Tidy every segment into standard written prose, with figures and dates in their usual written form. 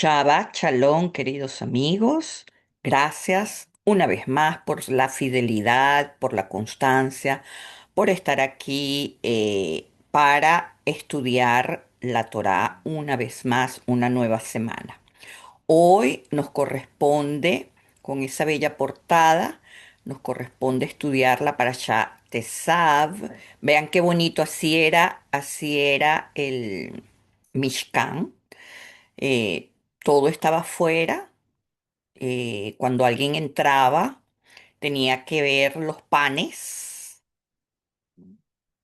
Shabbat Shalom, queridos amigos. Gracias una vez más por la fidelidad, por la constancia, por estar aquí para estudiar la Torá una vez más, una nueva semana. Hoy nos corresponde, con esa bella portada, nos corresponde estudiar la Parashá Tesav. Vean qué bonito, así era el Mishkan. eh, Todo estaba afuera. Cuando alguien entraba, tenía que ver los panes.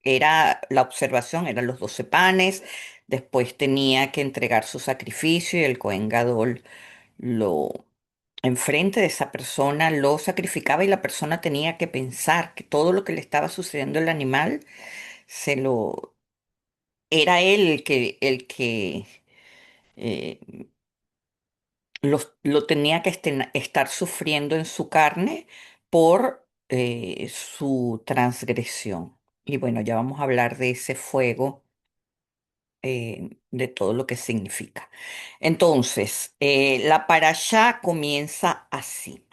Era la observación, eran los 12 panes. Después tenía que entregar su sacrificio y el Cohen Gadol lo enfrente de esa persona lo sacrificaba y la persona tenía que pensar que todo lo que le estaba sucediendo al animal se lo era él el que eh, lo tenía que estar sufriendo en su carne por su transgresión. Y bueno, ya vamos a hablar de ese fuego, de todo lo que significa. Entonces, la parashá comienza así.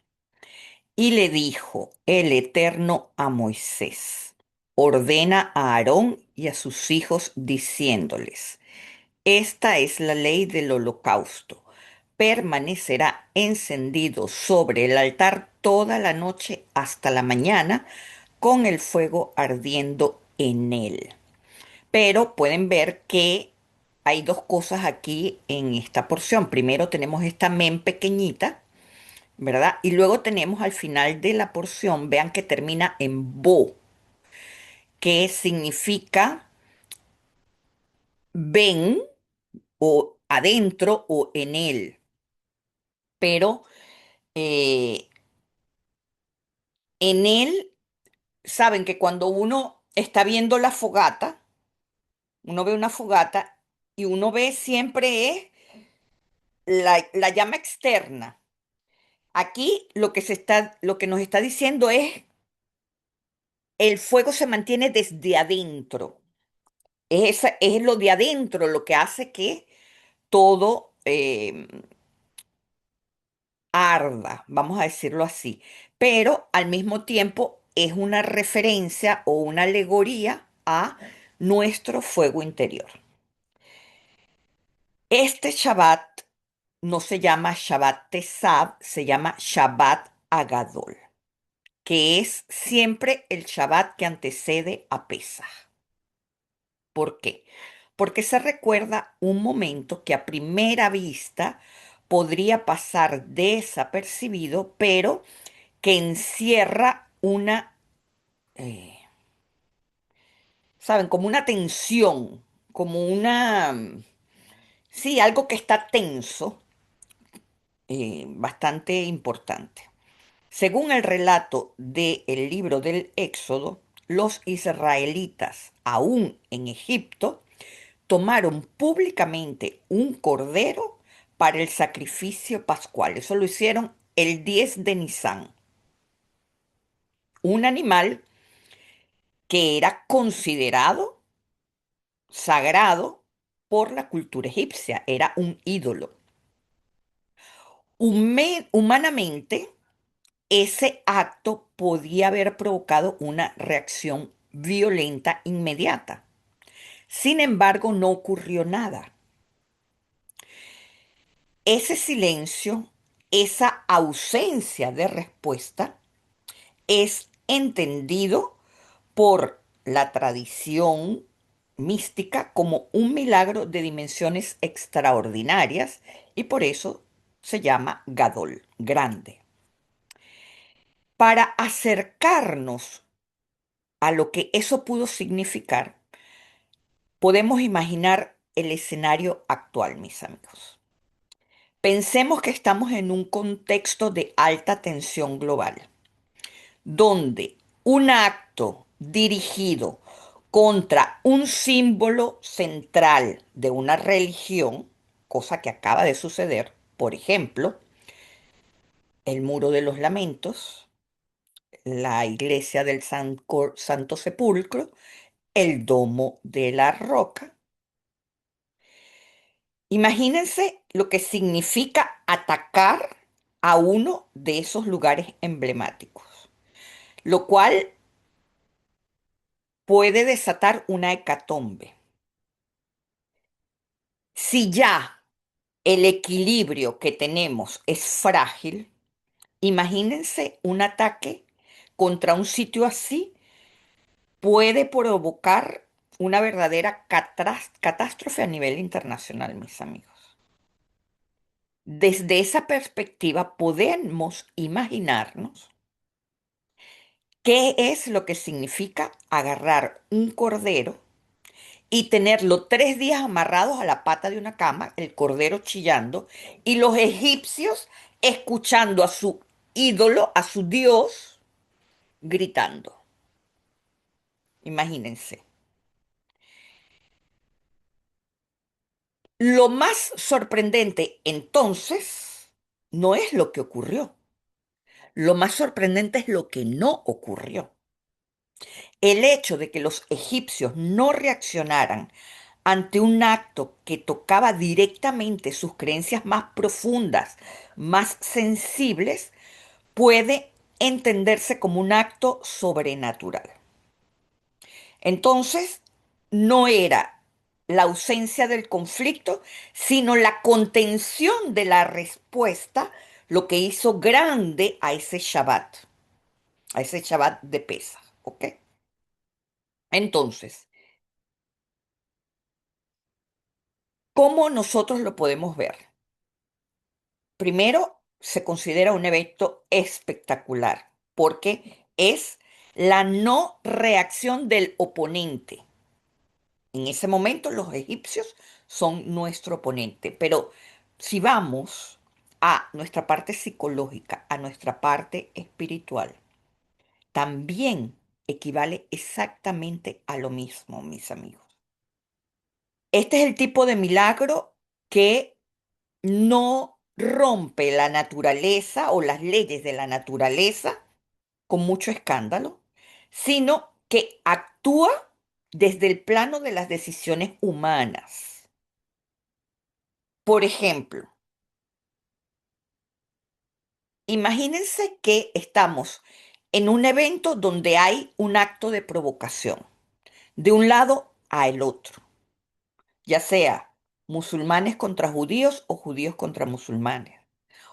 Y le dijo el Eterno a Moisés, ordena a Aarón y a sus hijos diciéndoles, esta es la ley del holocausto. Permanecerá encendido sobre el altar toda la noche hasta la mañana, con el fuego ardiendo en él. Pero pueden ver que hay dos cosas aquí en esta porción. Primero tenemos esta men pequeñita, ¿verdad? Y luego tenemos al final de la porción, vean que termina en bo, que significa ven o adentro o en él. Pero eh, en él, saben que cuando uno está viendo la fogata, uno ve una fogata y uno ve siempre es la llama externa. Aquí lo que nos está diciendo es el fuego se mantiene desde adentro. Es lo de adentro lo que hace que todo arda, vamos a decirlo así. Pero al mismo tiempo es una referencia o una alegoría a nuestro fuego interior. Este Shabbat no se llama Shabbat Tesav, se llama Shabbat Agadol, que es siempre el Shabbat que antecede a Pesaj. ¿Por qué? Porque se recuerda un momento que a primera vista podría pasar desapercibido, pero que encierra eh, ¿saben? Como una tensión, como sí, algo que está tenso, bastante importante. Según el relato del libro del Éxodo, los israelitas, aún en Egipto, tomaron públicamente un cordero para el sacrificio pascual. Eso lo hicieron el 10 de Nisán. Un animal que era considerado sagrado por la cultura egipcia, era un ídolo. Humanamente, ese acto podía haber provocado una reacción violenta inmediata. Sin embargo, no ocurrió nada. Ese silencio, esa ausencia de respuesta, es entendido por la tradición mística como un milagro de dimensiones extraordinarias y por eso se llama Gadol, grande. Para acercarnos a lo que eso pudo significar, podemos imaginar el escenario actual, mis amigos. Pensemos que estamos en un contexto de alta tensión global, donde un acto dirigido contra un símbolo central de una religión, cosa que acaba de suceder, por ejemplo, el Muro de los Lamentos, la iglesia del Santo Sepulcro, el Domo de la Roca, Imagínense lo que significa atacar a uno de esos lugares emblemáticos, lo cual puede desatar una hecatombe. Si ya el equilibrio que tenemos es frágil, imagínense un ataque contra un sitio así puede provocar una verdadera catástrofe a nivel internacional, mis amigos. Desde esa perspectiva podemos imaginarnos qué es lo que significa agarrar un cordero y tenerlo 3 días amarrados a la pata de una cama, el cordero chillando, y los egipcios escuchando a su ídolo, a su dios, gritando. Imagínense. Lo más sorprendente entonces no es lo que ocurrió. Lo más sorprendente es lo que no ocurrió. El hecho de que los egipcios no reaccionaran ante un acto que tocaba directamente sus creencias más profundas, más sensibles, puede entenderse como un acto sobrenatural. Entonces, no era la ausencia del conflicto, sino la contención de la respuesta lo que hizo grande a ese Shabbat de Pesaj, ¿ok? Entonces, ¿cómo nosotros lo podemos ver? Primero, se considera un evento espectacular porque es la no reacción del oponente. En ese momento los egipcios son nuestro oponente, pero si vamos a nuestra parte psicológica, a nuestra parte espiritual, también equivale exactamente a lo mismo, mis amigos. Este es el tipo de milagro que no rompe la naturaleza o las leyes de la naturaleza con mucho escándalo, sino que actúa desde el plano de las decisiones humanas. Por ejemplo, imagínense que estamos en un evento donde hay un acto de provocación, de un lado a el otro, ya sea musulmanes contra judíos o judíos contra musulmanes,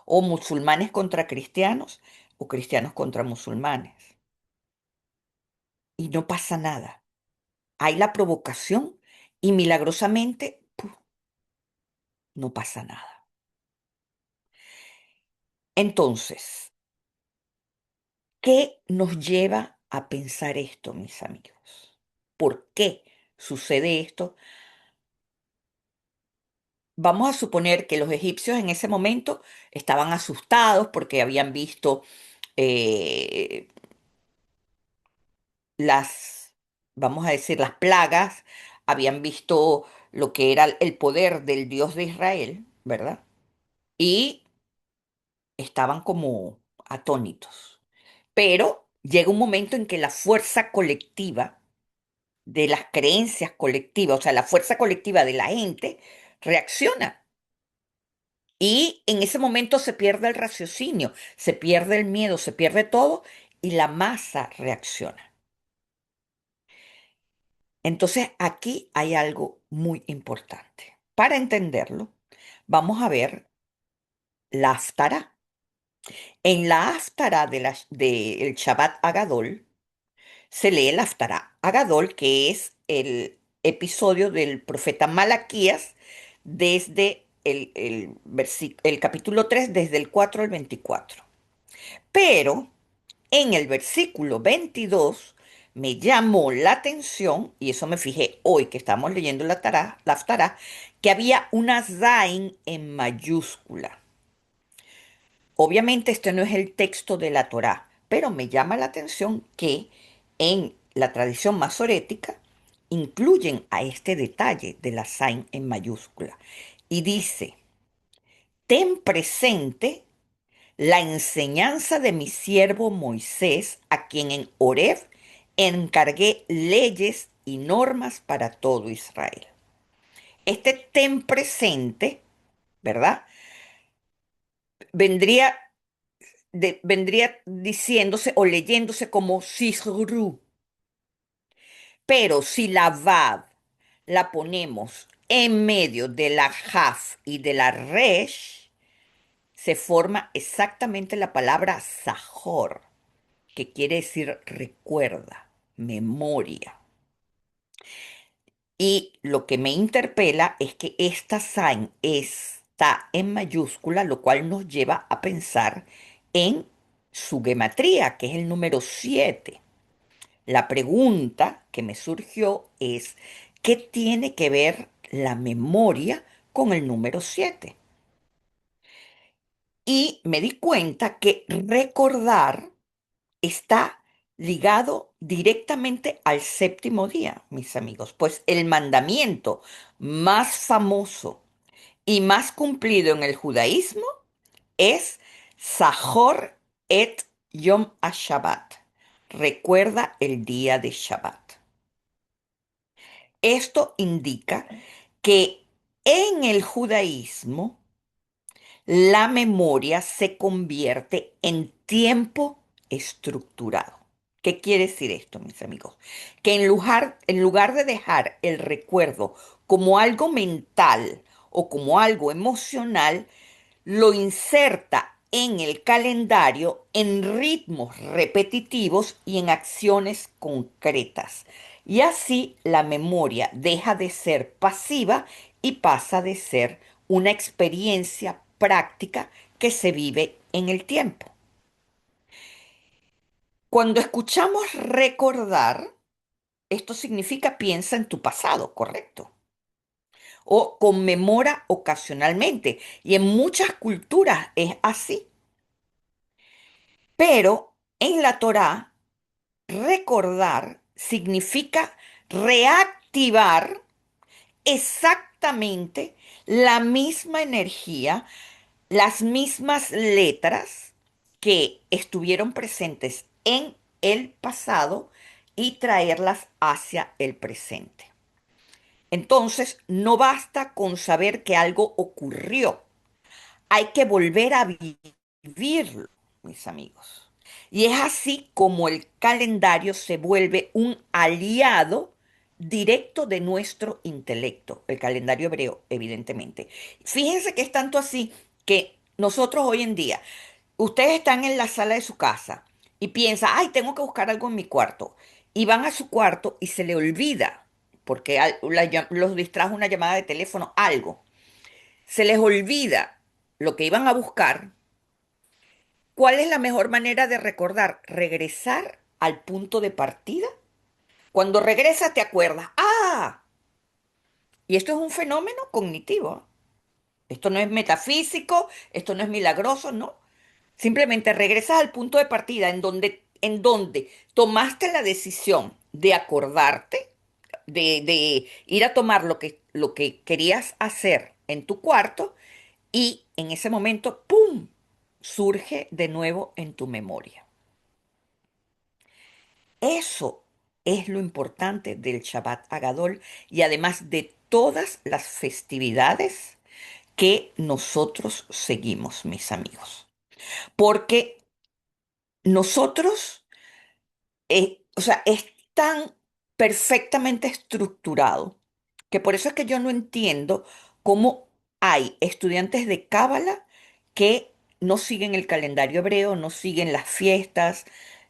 o musulmanes contra cristianos o cristianos contra musulmanes. Y no pasa nada. Hay la provocación y milagrosamente no pasa nada. Entonces, ¿qué nos lleva a pensar esto, mis amigos? ¿Por qué sucede esto? Vamos a suponer que los egipcios en ese momento estaban asustados porque habían visto eh, las, vamos a decir, las plagas, habían visto lo que era el poder del Dios de Israel, ¿verdad? Y estaban como atónitos. Pero llega un momento en que la fuerza colectiva de las creencias colectivas, o sea, la fuerza colectiva de la gente, reacciona. Y en ese momento se pierde el raciocinio, se pierde el miedo, se pierde todo y la masa reacciona. Entonces aquí hay algo muy importante. Para entenderlo, vamos a ver la Haftará. En la Haftará del Shabbat Agadol se lee la Haftará Agadol, que es el episodio del profeta Malaquías desde el capítulo 3 desde el 4 al 24. Pero en el versículo 22 me llamó la atención, y eso me fijé hoy que estamos leyendo la Haftará, que había una Zain en mayúscula. Obviamente este no es el texto de la Torá, pero me llama la atención que en la tradición masorética incluyen a este detalle de la Zain en mayúscula. Y dice, ten presente la enseñanza de mi siervo Moisés, a quien en Horeb encargué leyes y normas para todo Israel. Este ten presente, ¿verdad? Vendría, vendría diciéndose o leyéndose como sisru. Pero si la vav la ponemos en medio de la jaf y de la resh, se forma exactamente la palabra sahor, que quiere decir recuerda, memoria. Y lo que me interpela es que esta sign está en mayúscula, lo cual nos lleva a pensar en su gematría, que es el número 7. La pregunta que me surgió es, ¿qué tiene que ver la memoria con el número 7? Y me di cuenta que recordar está ligado directamente al séptimo día, mis amigos, pues el mandamiento más famoso y más cumplido en el judaísmo es Zahor et Yom HaShabbat. Recuerda el día de Shabbat. Esto indica que en el judaísmo la memoria se convierte en tiempo estructurado. ¿Qué quiere decir esto, mis amigos? Que en lugar de dejar el recuerdo como algo mental o como algo emocional, lo inserta en el calendario en ritmos repetitivos y en acciones concretas. Y así la memoria deja de ser pasiva y pasa de ser una experiencia práctica que se vive en el tiempo. Cuando escuchamos recordar, esto significa piensa en tu pasado, ¿correcto? O conmemora ocasionalmente. Y en muchas culturas es así. Pero en la Torá, recordar significa reactivar exactamente la misma energía, las mismas letras que estuvieron presentes en el pasado y traerlas hacia el presente. Entonces, no basta con saber que algo ocurrió. Hay que volver a vivirlo, mis amigos. Y es así como el calendario se vuelve un aliado directo de nuestro intelecto, el calendario hebreo, evidentemente. Fíjense que es tanto así que nosotros hoy en día, ustedes están en la sala de su casa y piensan, ay, tengo que buscar algo en mi cuarto. Y van a su cuarto y se le olvida, porque los distrajo una llamada de teléfono, algo se les olvida lo que iban a buscar. ¿Cuál es la mejor manera de recordar? Regresar al punto de partida. Cuando regresas te acuerdas, ah, y esto es un fenómeno cognitivo. Esto no es metafísico, esto no es milagroso, no. Simplemente regresas al punto de partida en donde tomaste la decisión de acordarte, de ir a tomar lo que querías hacer en tu cuarto. Y en ese momento, ¡pum!, surge de nuevo en tu memoria. Eso es lo importante del Shabbat Agadol y además de todas las festividades que nosotros seguimos, mis amigos. Porque nosotros, o sea, es tan perfectamente estructurado que por eso es que yo no entiendo cómo hay estudiantes de Cábala que no siguen el calendario hebreo, no siguen las fiestas,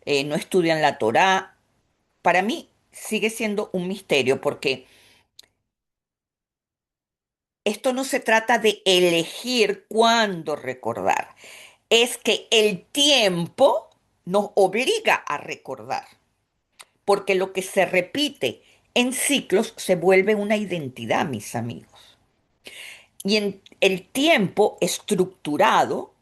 no estudian la Torá. Para mí sigue siendo un misterio porque esto no se trata de elegir cuándo recordar, es que el tiempo nos obliga a recordar. Porque lo que se repite en ciclos se vuelve una identidad, mis amigos. Y en el tiempo estructurado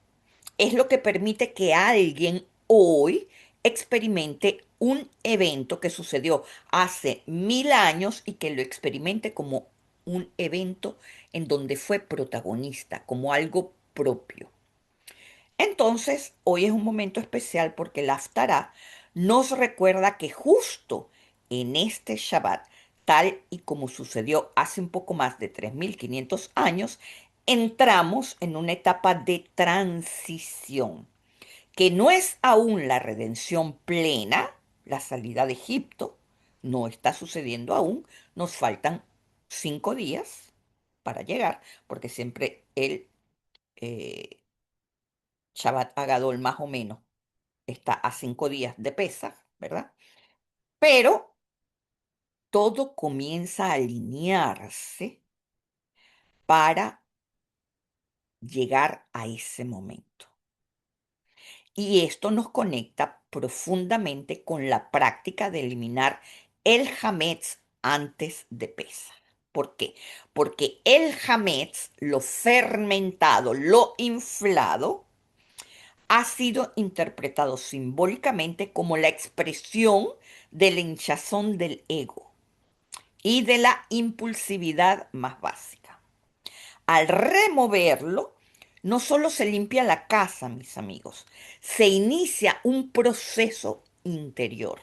es lo que permite que alguien hoy experimente un evento que sucedió hace 1000 años y que lo experimente como un evento en donde fue protagonista, como algo propio. Entonces, hoy es un momento especial porque la Haftará nos recuerda que justo en este Shabbat tal y como sucedió hace un poco más de 3.500 años, entramos en una etapa de transición, que no es aún la redención plena, la salida de Egipto, no está sucediendo aún, nos faltan 5 días para llegar, porque siempre el eh, Shabbat Agadol más o menos está a 5 días de Pesaj, ¿verdad? Pero todo comienza a alinearse para llegar a ese momento. Y esto nos conecta profundamente con la práctica de eliminar el hametz antes de Pesaj. ¿Por qué? Porque el hametz, lo fermentado, lo inflado, ha sido interpretado simbólicamente como la expresión de la hinchazón del ego y de la impulsividad más básica. Al removerlo, no solo se limpia la casa, mis amigos, se inicia un proceso interior,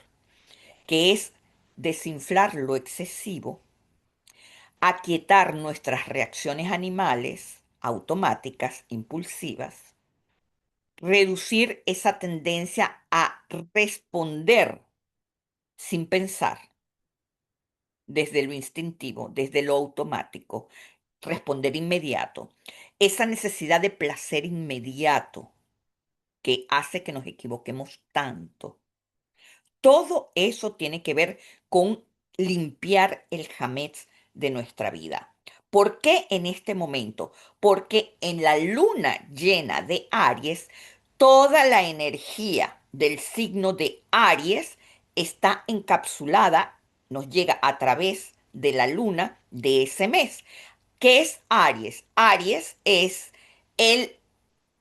que es desinflar lo excesivo, aquietar nuestras reacciones animales, automáticas, impulsivas, reducir esa tendencia a responder sin pensar, desde lo instintivo, desde lo automático, responder inmediato, esa necesidad de placer inmediato que hace que nos equivoquemos tanto. Todo eso tiene que ver con limpiar el hametz de nuestra vida. ¿Por qué en este momento? Porque en la luna llena de Aries, toda la energía del signo de Aries está encapsulada, nos llega a través de la luna de ese mes. ¿Qué es Aries? Aries es el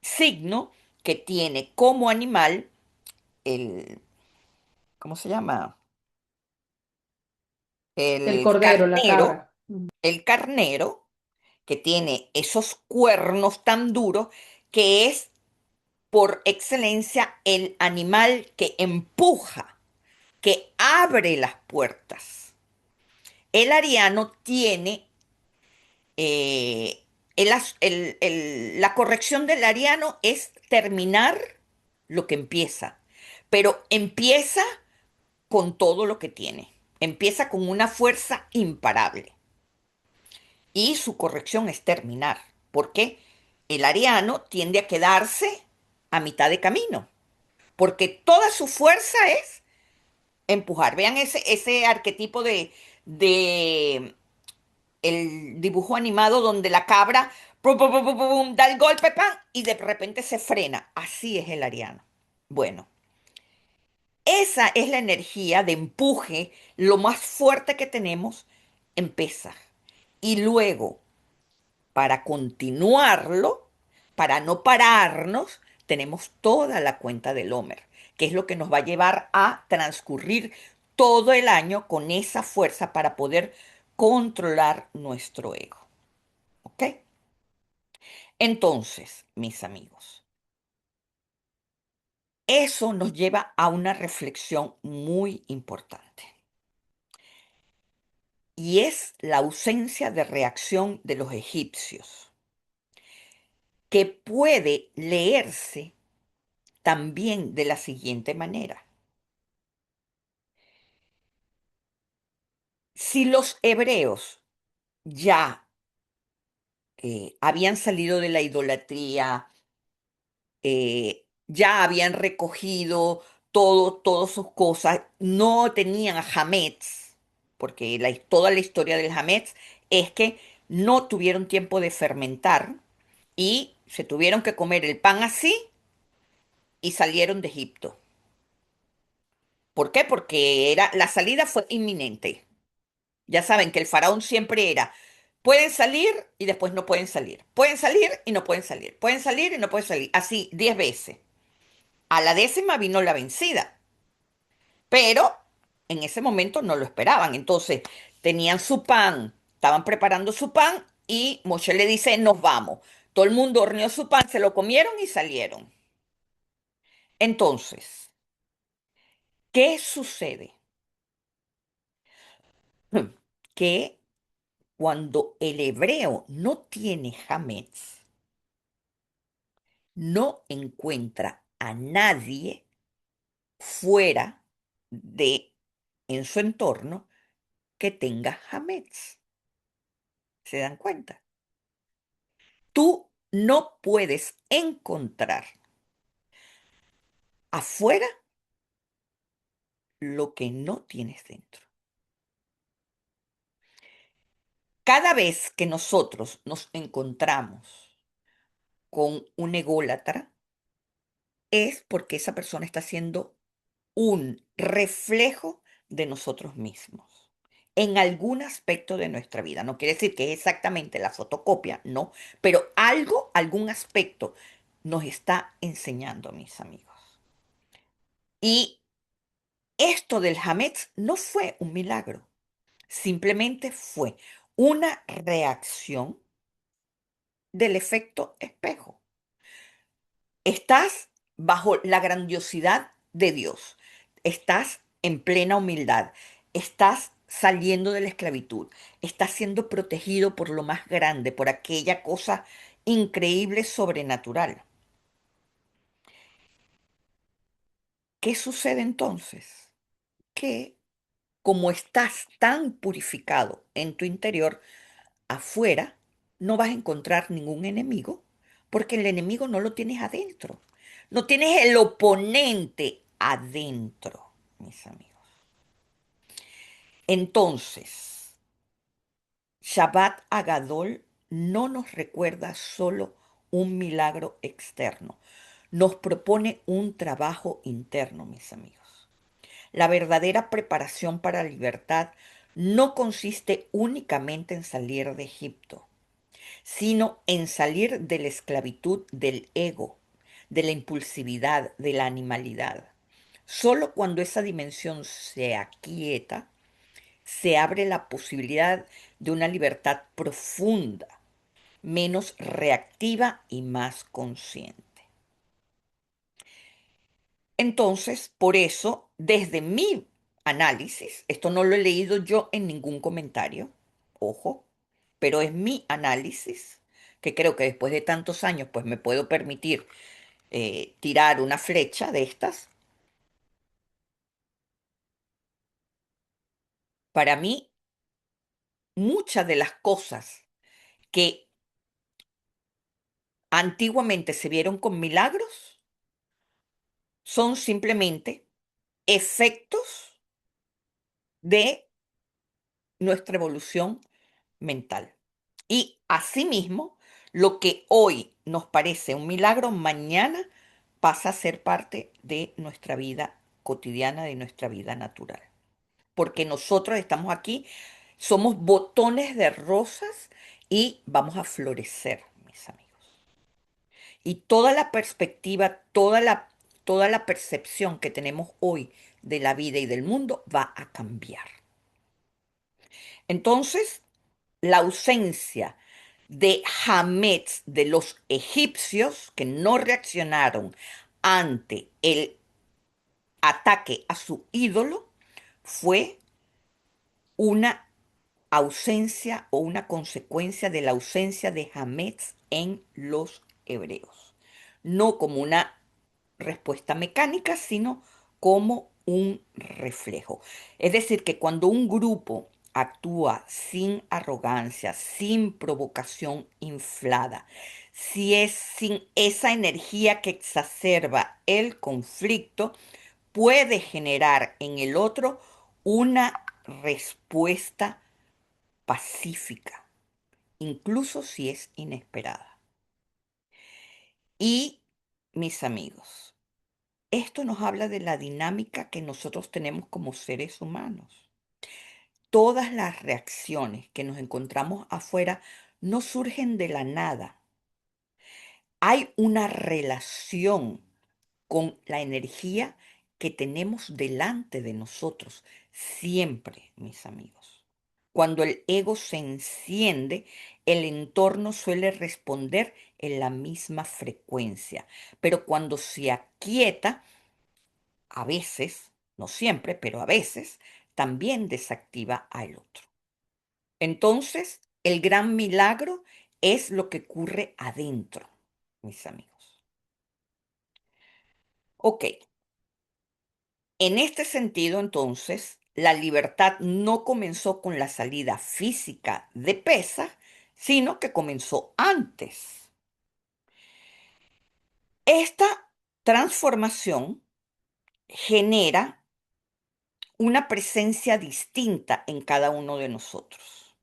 signo que tiene como animal el, ¿cómo se llama? El El cordero, la carnero, cabra. Mm. el carnero, que tiene esos cuernos tan duros, que es por excelencia el animal que empuja, que abre las puertas. El ariano tiene la corrección del ariano es terminar lo que empieza, pero empieza con todo lo que tiene, empieza con una fuerza imparable. Y su corrección es terminar, porque el ariano tiende a quedarse a mitad de camino, porque toda su fuerza es empujar. Vean ese arquetipo de el dibujo animado donde la cabra pum, pum, pum, pum, pum, da el golpe, ¡pam! Y de repente se frena. Así es el ariano. Bueno, esa es la energía de empuje, lo más fuerte que tenemos en Pesaj. Y luego, para continuarlo, para no pararnos, tenemos toda la cuenta del Homer, que es lo que nos va a llevar a transcurrir todo el año con esa fuerza para poder controlar nuestro ego. ¿Ok? Entonces, mis amigos, eso nos lleva a una reflexión muy importante y es la ausencia de reacción de los egipcios, que puede leerse también de la siguiente manera. Si los hebreos ya habían salido de la idolatría, ya habían recogido todas sus cosas, no tenían hametz, porque toda la historia del hametz es que no tuvieron tiempo de fermentar y se tuvieron que comer el pan así y salieron de Egipto. ¿Por qué? Porque la salida fue inminente. Ya saben que el faraón siempre era, pueden salir y después no pueden salir. Pueden salir y no pueden salir. Pueden salir y no pueden salir. Así, 10 veces. A la 10ª vino la vencida, pero en ese momento no lo esperaban. Entonces, tenían su pan, estaban preparando su pan y Moshe le dice, nos vamos. Todo el mundo horneó su pan, se lo comieron y salieron. Entonces, ¿qué sucede? que cuando el hebreo no tiene hametz, no encuentra a nadie fuera de en su entorno que tenga hametz. ¿Se dan cuenta? Tú no puedes encontrar afuera lo que no tienes dentro. Cada vez que nosotros nos encontramos con un ególatra, es porque esa persona está siendo un reflejo de nosotros mismos en algún aspecto de nuestra vida. No quiere decir que es exactamente la fotocopia, no, pero algo, algún aspecto nos está enseñando, mis amigos. Y esto del Hametz no fue un milagro, simplemente fue una reacción del efecto espejo. Estás bajo la grandiosidad de Dios. Estás en plena humildad. Estás saliendo de la esclavitud. Estás siendo protegido por lo más grande, por aquella cosa increíble, sobrenatural. ¿Qué sucede entonces? Que como estás tan purificado en tu interior, afuera no vas a encontrar ningún enemigo, porque el enemigo no lo tienes adentro. No tienes el oponente adentro, mis amigos. Entonces, Shabbat Agadol no nos recuerda solo un milagro externo, nos propone un trabajo interno, mis amigos. La verdadera preparación para la libertad no consiste únicamente en salir de Egipto, sino en salir de la esclavitud del ego, de la impulsividad, de la animalidad. Solo cuando esa dimensión se aquieta, se abre la posibilidad de una libertad profunda, menos reactiva y más consciente. Entonces, por eso, desde mi análisis, esto no lo he leído yo en ningún comentario, ojo, pero es mi análisis, que creo que después de tantos años, pues me puedo permitir tirar una flecha de estas. Para mí, muchas de las cosas que antiguamente se vieron con milagros son simplemente efectos de nuestra evolución mental. Y asimismo, lo que hoy nos parece un milagro, mañana pasa a ser parte de nuestra vida cotidiana, de nuestra vida natural. Porque nosotros estamos aquí, somos botones de rosas y vamos a florecer, mis amigos. Y toda la perspectiva, toda la percepción que tenemos hoy de la vida y del mundo va a cambiar. Entonces, la ausencia de Hametz de los egipcios que no reaccionaron ante el ataque a su ídolo fue una ausencia o una consecuencia de la ausencia de Hametz en los hebreos. No como una respuesta mecánica, sino como un reflejo. Es decir, que cuando un grupo actúa sin arrogancia, sin provocación inflada, si es sin esa energía que exacerba el conflicto, puede generar en el otro una respuesta pacífica, incluso si es inesperada. Y, mis amigos, esto nos habla de la dinámica que nosotros tenemos como seres humanos. Todas las reacciones que nos encontramos afuera no surgen de la nada. Hay una relación con la energía que tenemos delante de nosotros, siempre, mis amigos. Cuando el ego se enciende, el entorno suele responder en la misma frecuencia, pero cuando se aquieta, a veces, no siempre, pero a veces, también desactiva al otro. Entonces, el gran milagro es lo que ocurre adentro, mis amigos. Ok, en este sentido, entonces, la libertad no comenzó con la salida física de Pesaj, sino que comenzó antes. Esta transformación genera una presencia distinta en cada uno de nosotros.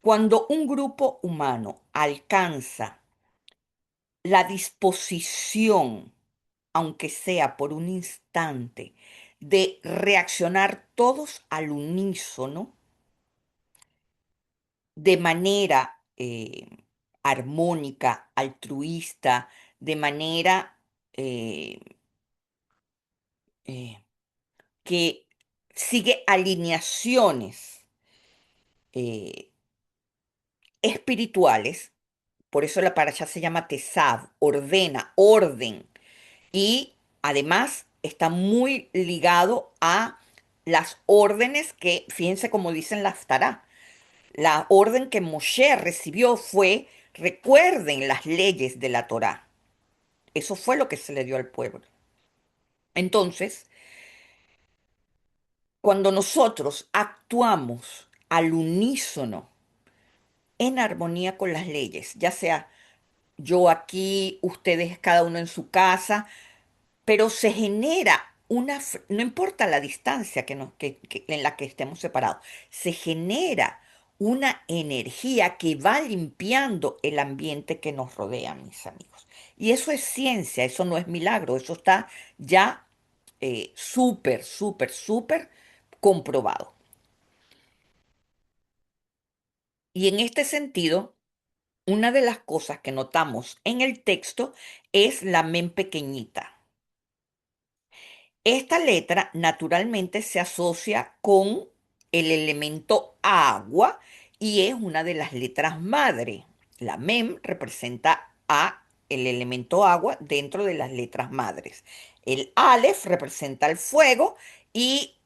Cuando un grupo humano alcanza la disposición, aunque sea por un instante, de reaccionar todos al unísono, de manera armónica, altruista, de manera eh, eh, que sigue alineaciones eh, espirituales. Por eso la parasha se llama Tesav, ordena, orden. Y además está muy ligado a las órdenes que, fíjense como dicen la Haftará, la orden que Moshe recibió fue: recuerden las leyes de la Torá. Eso fue lo que se le dio al pueblo. Entonces, cuando nosotros actuamos al unísono, en armonía con las leyes, ya sea yo aquí, ustedes cada uno en su casa, pero se genera no importa la distancia en la que estemos separados, se genera una energía que va limpiando el ambiente que nos rodea, mis amigos. Y eso es ciencia, eso no es milagro, eso está ya súper, súper, súper comprobado. Y en este sentido, una de las cosas que notamos en el texto es la men pequeñita. Esta letra naturalmente se asocia con el elemento agua y es una de las letras madre. La mem representa a el elemento agua dentro de las letras madres. El alef representa el fuego y,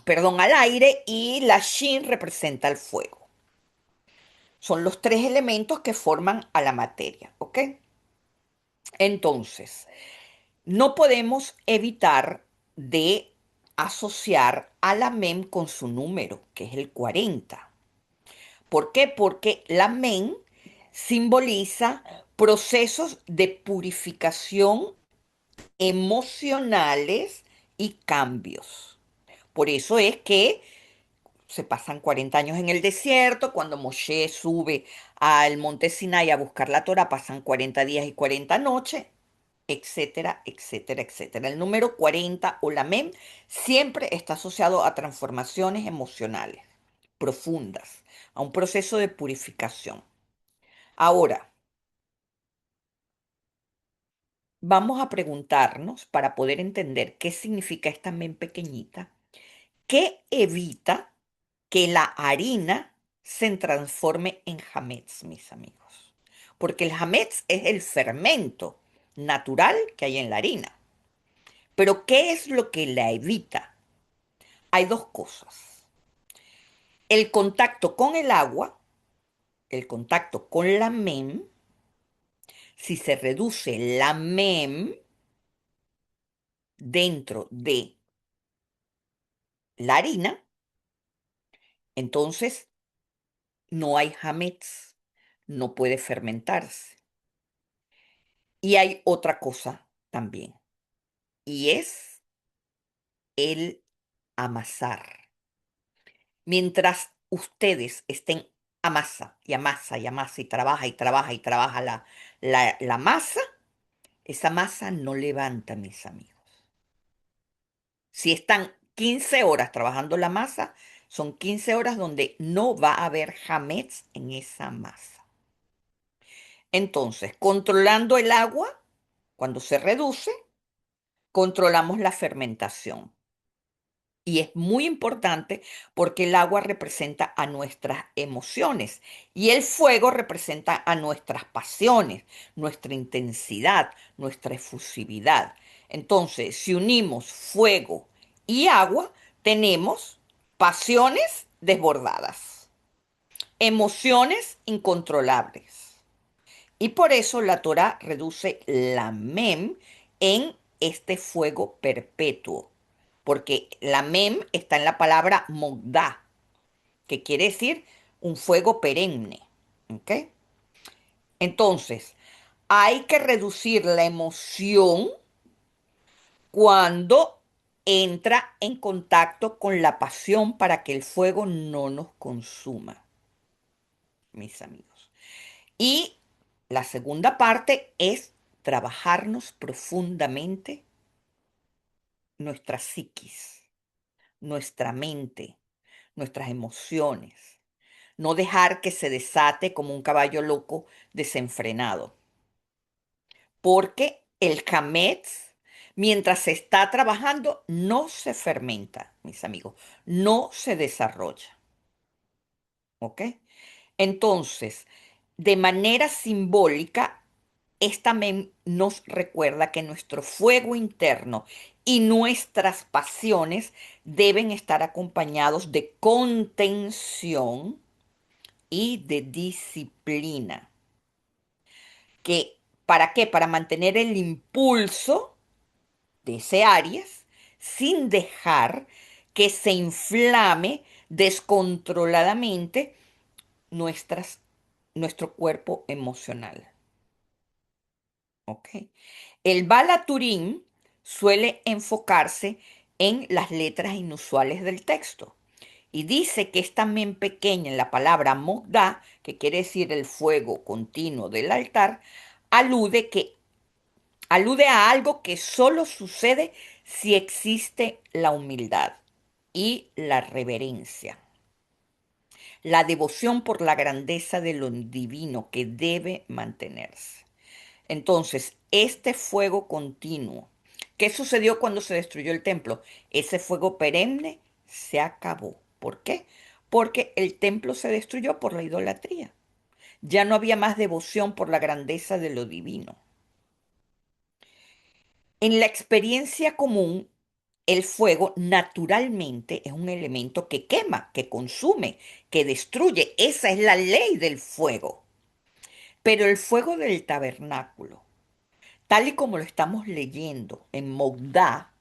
perdón, al aire, y la shin representa el fuego. Son los tres elementos que forman a la materia, ¿ok? Entonces, no podemos evitar de asociar a la MEM con su número, que es el 40. ¿Por qué? Porque la MEM simboliza procesos de purificación emocionales y cambios. Por eso es que se pasan 40 años en el desierto. Cuando Moshe sube al monte Sinai a buscar la Torah, pasan 40 días y 40 noches, etcétera, etcétera, etcétera. El número 40 o la mem siempre está asociado a transformaciones emocionales profundas, a un proceso de purificación. Ahora, vamos a preguntarnos, para poder entender qué significa esta mem pequeñita, ¿qué evita que la harina se transforme en hametz, mis amigos? Porque el hametz es el fermento natural que hay en la harina. Pero ¿qué es lo que la evita? Hay dos cosas. El contacto con el agua, el contacto con la mem. Si se reduce la mem dentro de la harina, entonces no hay hametz, no puede fermentarse. Y hay otra cosa también, y es el amasar. Mientras ustedes estén amasa y amasa y amasa y trabaja y trabaja y trabaja la masa, esa masa no levanta, mis amigos. Si están 15 horas trabajando la masa, son 15 horas donde no va a haber hametz en esa masa. Entonces, controlando el agua, cuando se reduce, controlamos la fermentación. Y es muy importante porque el agua representa a nuestras emociones y el fuego representa a nuestras pasiones, nuestra intensidad, nuestra efusividad. Entonces, si unimos fuego y agua, tenemos pasiones desbordadas. emociones incontrolables. Y por eso la Torá reduce la mem en este fuego perpetuo, porque la mem está en la palabra mogdá, que quiere decir un fuego perenne. ¿Ok? Entonces, hay que reducir la emoción cuando entra en contacto con la pasión para que el fuego no nos consuma, mis amigos. Y la segunda parte es trabajarnos profundamente nuestra psiquis, nuestra mente, nuestras emociones. No dejar que se desate como un caballo loco desenfrenado. Porque el hametz, mientras se está trabajando, no se fermenta, mis amigos, no se desarrolla. ¿Ok? Entonces, de manera simbólica, esta nos recuerda que nuestro fuego interno y nuestras pasiones deben estar acompañados de contención y de disciplina. ¿Que, ¿Para qué? Para mantener el impulso de ese Aries sin dejar que se inflame descontroladamente nuestras, nuestro cuerpo emocional. ¿Ok? El Bala Turín suele enfocarse en las letras inusuales del texto y dice que es también pequeña en la palabra Mogdá, que quiere decir el fuego continuo del altar, alude, alude a algo que solo sucede si existe la humildad y la reverencia, la devoción por la grandeza de lo divino que debe mantenerse. Entonces, este fuego continuo, ¿qué sucedió cuando se destruyó el templo? Ese fuego perenne se acabó. ¿Por qué? Porque el templo se destruyó por la idolatría. Ya no había más devoción por la grandeza de lo divino. En la experiencia común, el fuego naturalmente es un elemento que quema, que consume, que destruye. Esa es la ley del fuego. Pero el fuego del tabernáculo, tal y como lo estamos leyendo en Mogdá,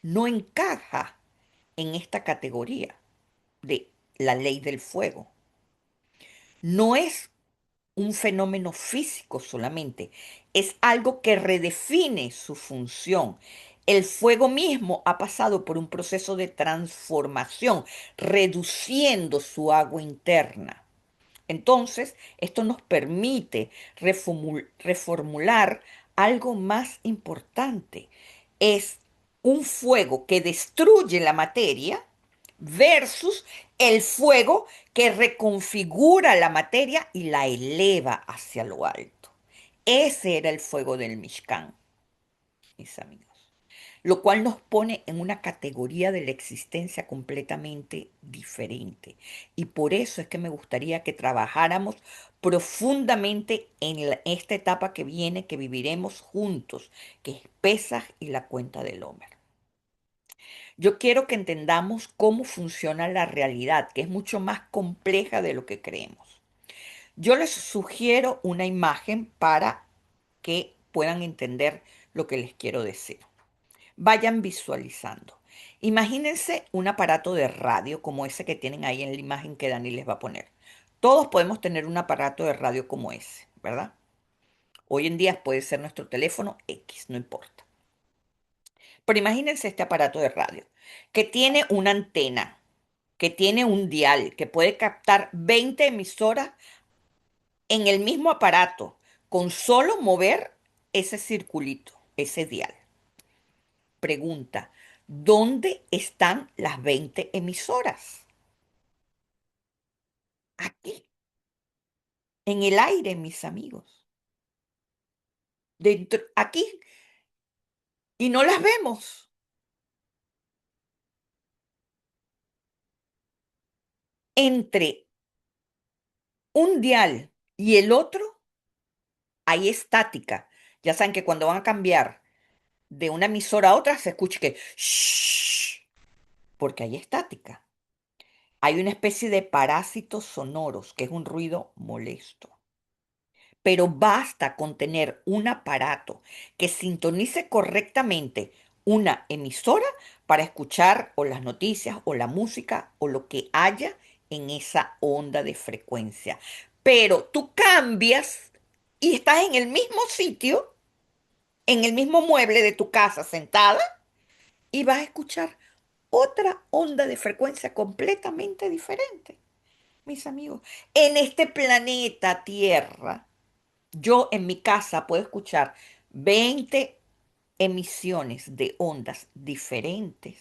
no encaja en esta categoría de la ley del fuego. No es un fenómeno físico solamente, es algo que redefine su función. El fuego mismo ha pasado por un proceso de transformación, reduciendo su agua interna. Entonces, esto nos permite reformular algo más importante. Es un fuego que destruye la materia versus el fuego que reconfigura la materia y la eleva hacia lo alto. Ese era el fuego del Mishkan, mis amigos, lo cual nos pone en una categoría de la existencia completamente diferente. Y por eso es que me gustaría que trabajáramos profundamente en esta etapa que viene, que viviremos juntos, que es Pesaj y la cuenta del Homer. Yo quiero que entendamos cómo funciona la realidad, que es mucho más compleja de lo que creemos. Yo les sugiero una imagen para que puedan entender lo que les quiero decir. Vayan visualizando. Imagínense un aparato de radio como ese que tienen ahí en la imagen que Dani les va a poner. Todos podemos tener un aparato de radio como ese, ¿verdad? Hoy en día puede ser nuestro teléfono X, no importa. Pero imagínense este aparato de radio que tiene una antena, que tiene un dial, que puede captar 20 emisoras en el mismo aparato, con solo mover ese circulito, ese dial. Pregunta, ¿dónde están las 20 emisoras? Aquí, en el aire, mis amigos. Dentro, aquí, y no las vemos. Entre un dial y el otro hay estática. Ya saben que cuando van a cambiar de una emisora a otra se escucha que shh, porque hay estática. Hay una especie de parásitos sonoros, que es un ruido molesto. Pero basta con tener un aparato que sintonice correctamente una emisora para escuchar o las noticias o la música o lo que haya en esa onda de frecuencia. Pero tú cambias y estás en el mismo sitio, en el mismo mueble de tu casa sentada y vas a escuchar otra onda de frecuencia completamente diferente, mis amigos. En este planeta Tierra, yo en mi casa puedo escuchar 20 emisiones de ondas diferentes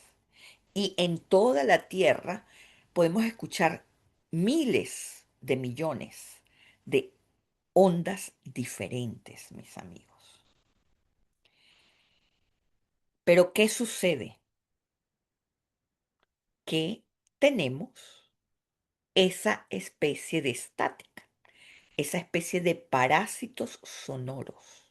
y en toda la Tierra podemos escuchar miles de millones de ondas diferentes, mis amigos. Pero ¿qué sucede? Que tenemos esa especie de estática, esa especie de parásitos sonoros.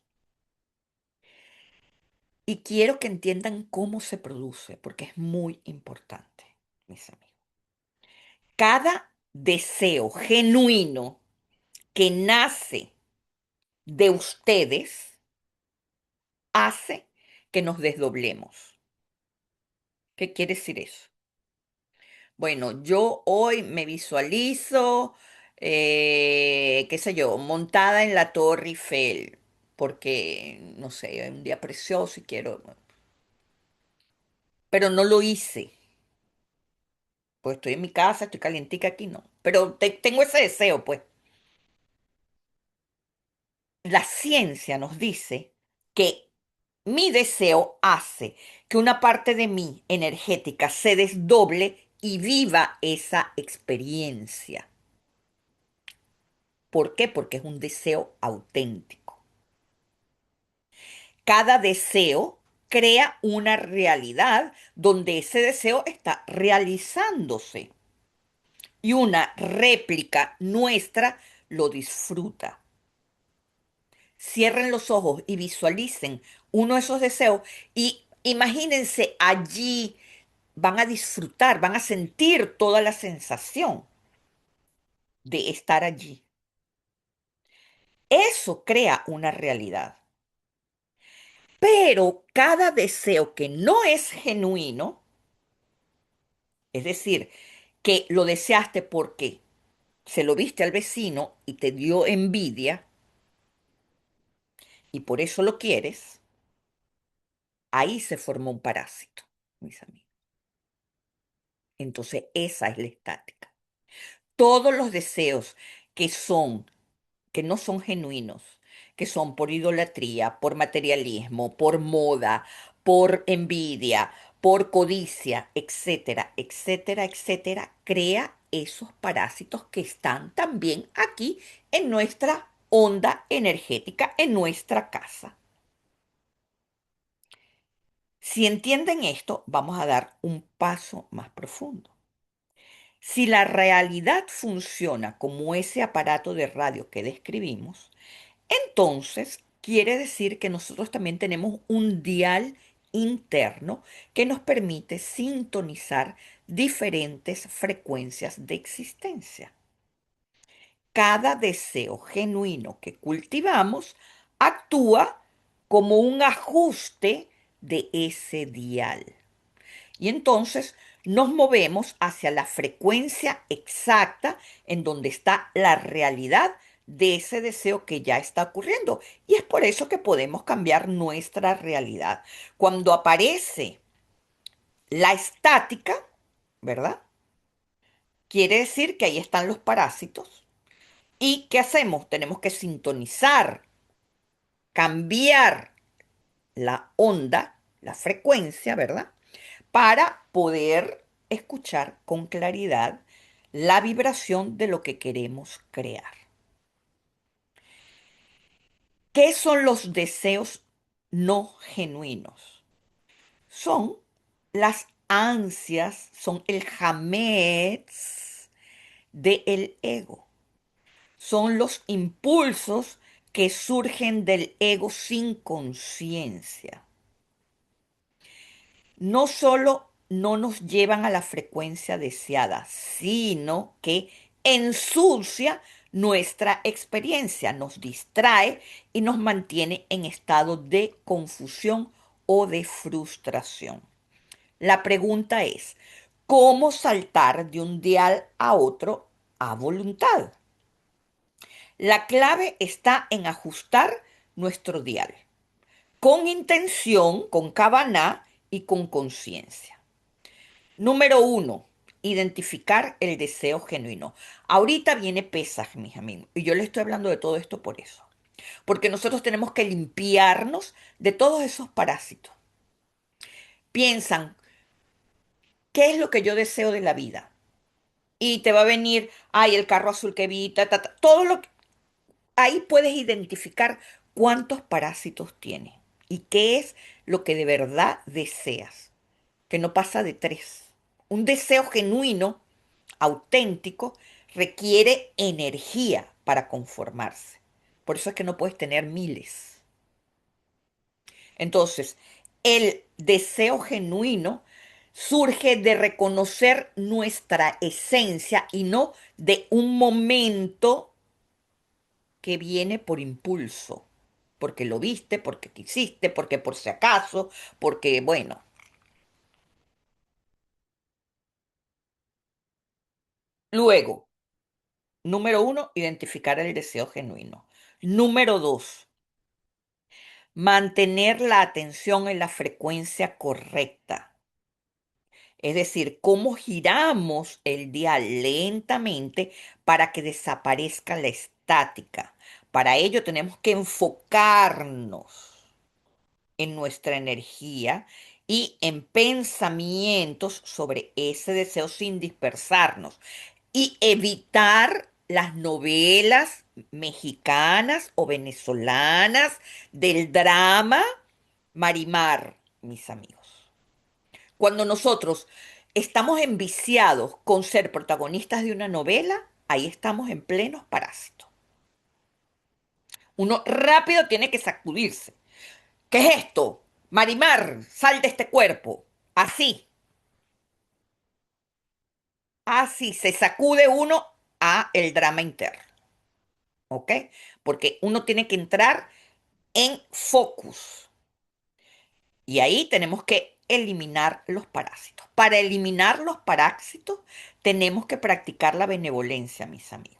Y quiero que entiendan cómo se produce, porque es muy importante, mis amigos. Cada deseo genuino que nace de ustedes hace que nos desdoblemos. ¿Qué quiere decir eso? Bueno, yo hoy me visualizo, qué sé yo, montada en la Torre Eiffel, porque, no sé, es un día precioso y quiero, pero no lo hice. Pues estoy en mi casa, estoy calientica aquí, no. Pero tengo ese deseo, pues. La ciencia nos dice que mi deseo hace que una parte de mí energética se desdoble y viva esa experiencia. ¿Por qué? Porque es un deseo auténtico. Cada deseo crea una realidad donde ese deseo está realizándose y una réplica nuestra lo disfruta. Cierren los ojos y visualicen uno de esos deseos y imagínense allí, van a disfrutar, van a sentir toda la sensación de estar allí. Eso crea una realidad. Pero cada deseo que no es genuino, es decir, que lo deseaste porque se lo viste al vecino y te dio envidia y por eso lo quieres, ahí se formó un parásito, mis amigos. Entonces, esa es la estática. Todos los deseos que son, que no son genuinos, que son por idolatría, por materialismo, por moda, por envidia, por codicia, etcétera, etcétera, etcétera, crea esos parásitos que están también aquí en nuestra onda energética, en nuestra casa. Si entienden esto, vamos a dar un paso más profundo. Si la realidad funciona como ese aparato de radio que describimos, entonces quiere decir que nosotros también tenemos un dial interno que nos permite sintonizar diferentes frecuencias de existencia. Cada deseo genuino que cultivamos actúa como un ajuste de ese dial. Y entonces nos movemos hacia la frecuencia exacta en donde está la realidad de ese deseo que ya está ocurriendo. Y es por eso que podemos cambiar nuestra realidad. Cuando aparece la estática, ¿verdad? Quiere decir que ahí están los parásitos. ¿Y qué hacemos? Tenemos que sintonizar, cambiar la onda, la frecuencia, ¿verdad? Para poder escuchar con claridad la vibración de lo que queremos crear. ¿Qué son los deseos no genuinos? Son las ansias, son el jamets del ego. Son los impulsos que surgen del ego sin conciencia. No solo no nos llevan a la frecuencia deseada, sino que ensucia nuestra experiencia, nos distrae y nos mantiene en estado de confusión o de frustración. La pregunta es, ¿cómo saltar de un dial a otro a voluntad? La clave está en ajustar nuestro dial, con intención, con cabana y con conciencia. Número uno, identificar el deseo genuino. Ahorita viene Pesaj, mis amigos, y yo le estoy hablando de todo esto por eso. Porque nosotros tenemos que limpiarnos de todos esos parásitos. Piensan, ¿qué es lo que yo deseo de la vida? Y te va a venir, ay, el carro azul que vi, todo lo que... Ahí puedes identificar cuántos parásitos tiene y qué es lo que de verdad deseas, que no pasa de tres. Un deseo genuino, auténtico, requiere energía para conformarse. Por eso es que no puedes tener miles. Entonces, el deseo genuino surge de reconocer nuestra esencia y no de un momento que viene por impulso, porque lo viste, porque quisiste, porque por si acaso, porque bueno. Luego, número uno, identificar el deseo genuino. Número dos, mantener la atención en la frecuencia correcta. Es decir, cómo giramos el dial lentamente para que desaparezca la estática. Para ello tenemos que enfocarnos en nuestra energía y en pensamientos sobre ese deseo sin dispersarnos y evitar las novelas mexicanas o venezolanas del drama Marimar, mis amigos. Cuando nosotros estamos enviciados con ser protagonistas de una novela, ahí estamos en plenos parásitos. Uno rápido tiene que sacudirse. ¿Qué es esto? Marimar, sal de este cuerpo. Así, así se sacude uno a el drama interno, ¿ok? Porque uno tiene que entrar en focus y ahí tenemos que eliminar los parásitos. Para eliminar los parásitos tenemos que practicar la benevolencia, mis amigos.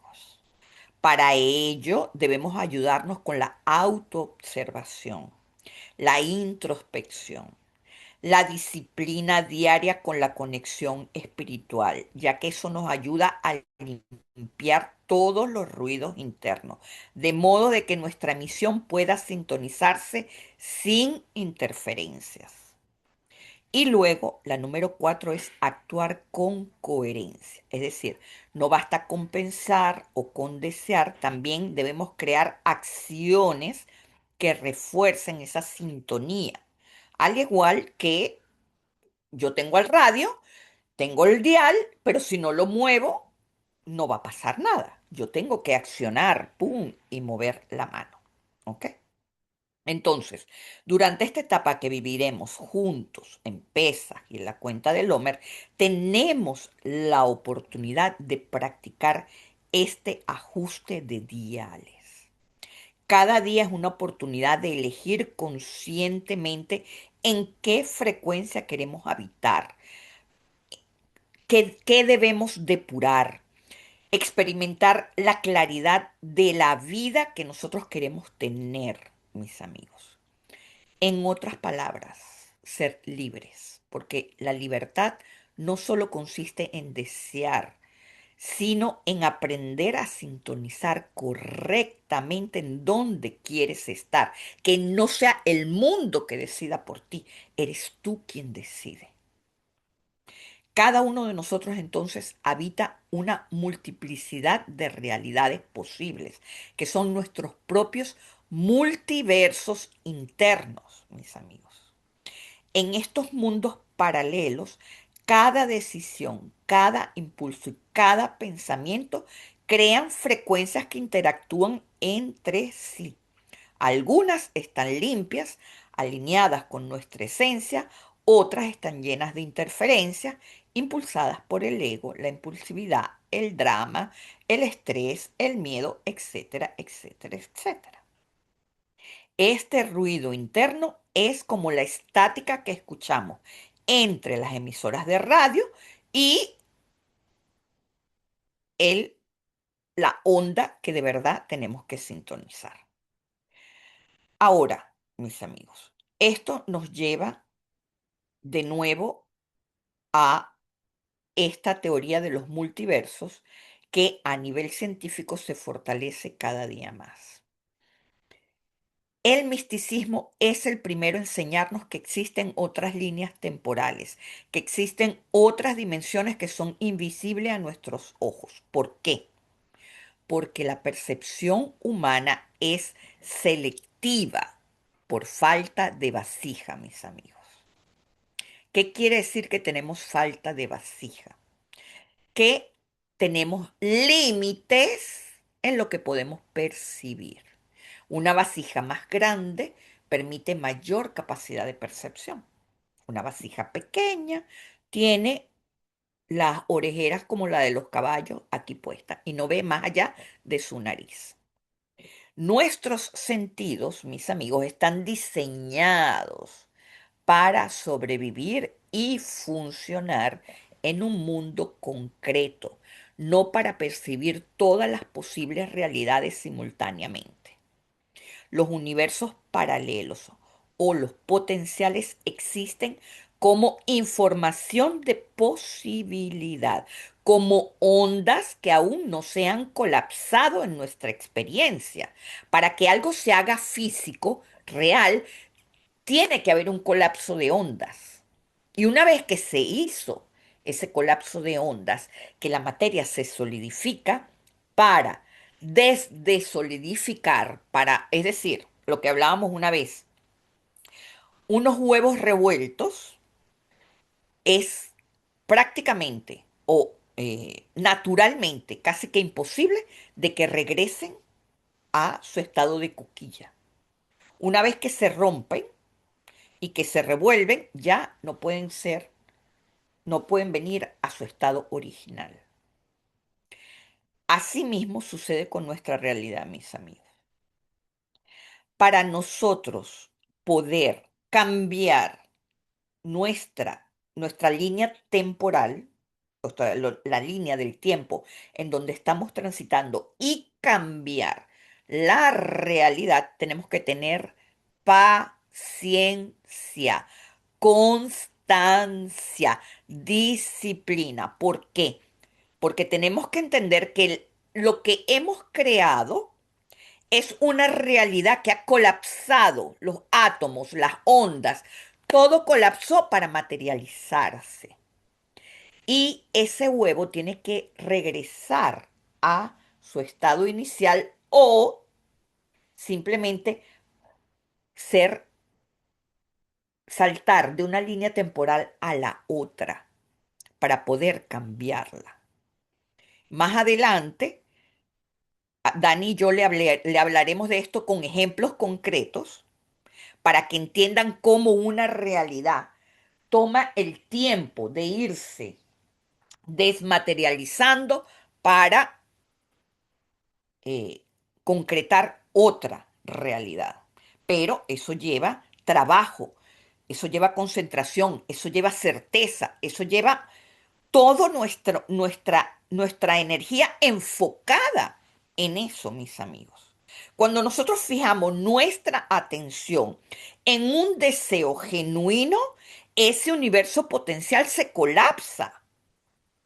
Para ello debemos ayudarnos con la autoobservación, la introspección, la disciplina diaria con la conexión espiritual, ya que eso nos ayuda a limpiar todos los ruidos internos, de modo de que nuestra misión pueda sintonizarse sin interferencias. Y luego, la número cuatro es actuar con coherencia. Es decir, no basta con pensar o con desear, también debemos crear acciones que refuercen esa sintonía. Al igual que yo tengo el radio, tengo el dial, pero si no lo muevo, no va a pasar nada. Yo tengo que accionar, pum, y mover la mano. ¿Ok? Entonces, durante esta etapa que viviremos juntos en PESA y en la cuenta del Homer, tenemos la oportunidad de practicar este ajuste de diales. Cada día es una oportunidad de elegir conscientemente en qué frecuencia queremos habitar, qué debemos depurar, experimentar la claridad de la vida que nosotros queremos tener, mis amigos. En otras palabras, ser libres, porque la libertad no solo consiste en desear, sino en aprender a sintonizar correctamente en dónde quieres estar, que no sea el mundo que decida por ti, eres tú quien decide. Cada uno de nosotros entonces habita una multiplicidad de realidades posibles, que son nuestros propios multiversos internos, mis amigos. En estos mundos paralelos, cada decisión, cada impulso y cada pensamiento crean frecuencias que interactúan entre sí. Algunas están limpias, alineadas con nuestra esencia, otras están llenas de interferencias impulsadas por el ego, la impulsividad, el drama, el estrés, el miedo, etcétera, etcétera, etcétera. Este ruido interno es como la estática que escuchamos entre las emisoras de radio y el, la onda que de verdad tenemos que sintonizar. Ahora, mis amigos, esto nos lleva de nuevo a esta teoría de los multiversos que a nivel científico se fortalece cada día más. El misticismo es el primero en enseñarnos que existen otras líneas temporales, que existen otras dimensiones que son invisibles a nuestros ojos. ¿Por qué? Porque la percepción humana es selectiva por falta de vasija, mis amigos. ¿Qué quiere decir que tenemos falta de vasija? Que tenemos límites en lo que podemos percibir. Una vasija más grande permite mayor capacidad de percepción. Una vasija pequeña tiene las orejeras como la de los caballos aquí puestas y no ve más allá de su nariz. Nuestros sentidos, mis amigos, están diseñados para sobrevivir y funcionar en un mundo concreto, no para percibir todas las posibles realidades simultáneamente. Los universos paralelos o los potenciales existen como información de posibilidad, como ondas que aún no se han colapsado en nuestra experiencia. Para que algo se haga físico, real, tiene que haber un colapso de ondas. Y una vez que se hizo ese colapso de ondas, que la materia se solidifica para desdesolidificar, para, es decir, lo que hablábamos una vez, unos huevos revueltos es prácticamente o naturalmente casi que imposible de que regresen a su estado de coquilla. Una vez que se rompen, y que se revuelven, ya no pueden ser, no pueden venir a su estado original. Asimismo sucede con nuestra realidad, mis amigos. Para nosotros poder cambiar nuestra línea temporal, o sea, la línea del tiempo en donde estamos transitando y cambiar la realidad, tenemos que tener paciencia, constancia, disciplina. ¿Por qué? Porque tenemos que entender que lo que hemos creado es una realidad que ha colapsado los átomos, las ondas, todo colapsó para materializarse. Y ese huevo tiene que regresar a su estado inicial o simplemente ser saltar de una línea temporal a la otra para poder cambiarla. Más adelante, Dani y yo le hablaremos de esto con ejemplos concretos para que entiendan cómo una realidad toma el tiempo de irse desmaterializando para eh, concretar otra realidad. Pero eso lleva trabajo, eso lleva concentración, eso lleva certeza, eso lleva toda nuestra energía enfocada en eso, mis amigos. Cuando nosotros fijamos nuestra atención en un deseo genuino, ese universo potencial se colapsa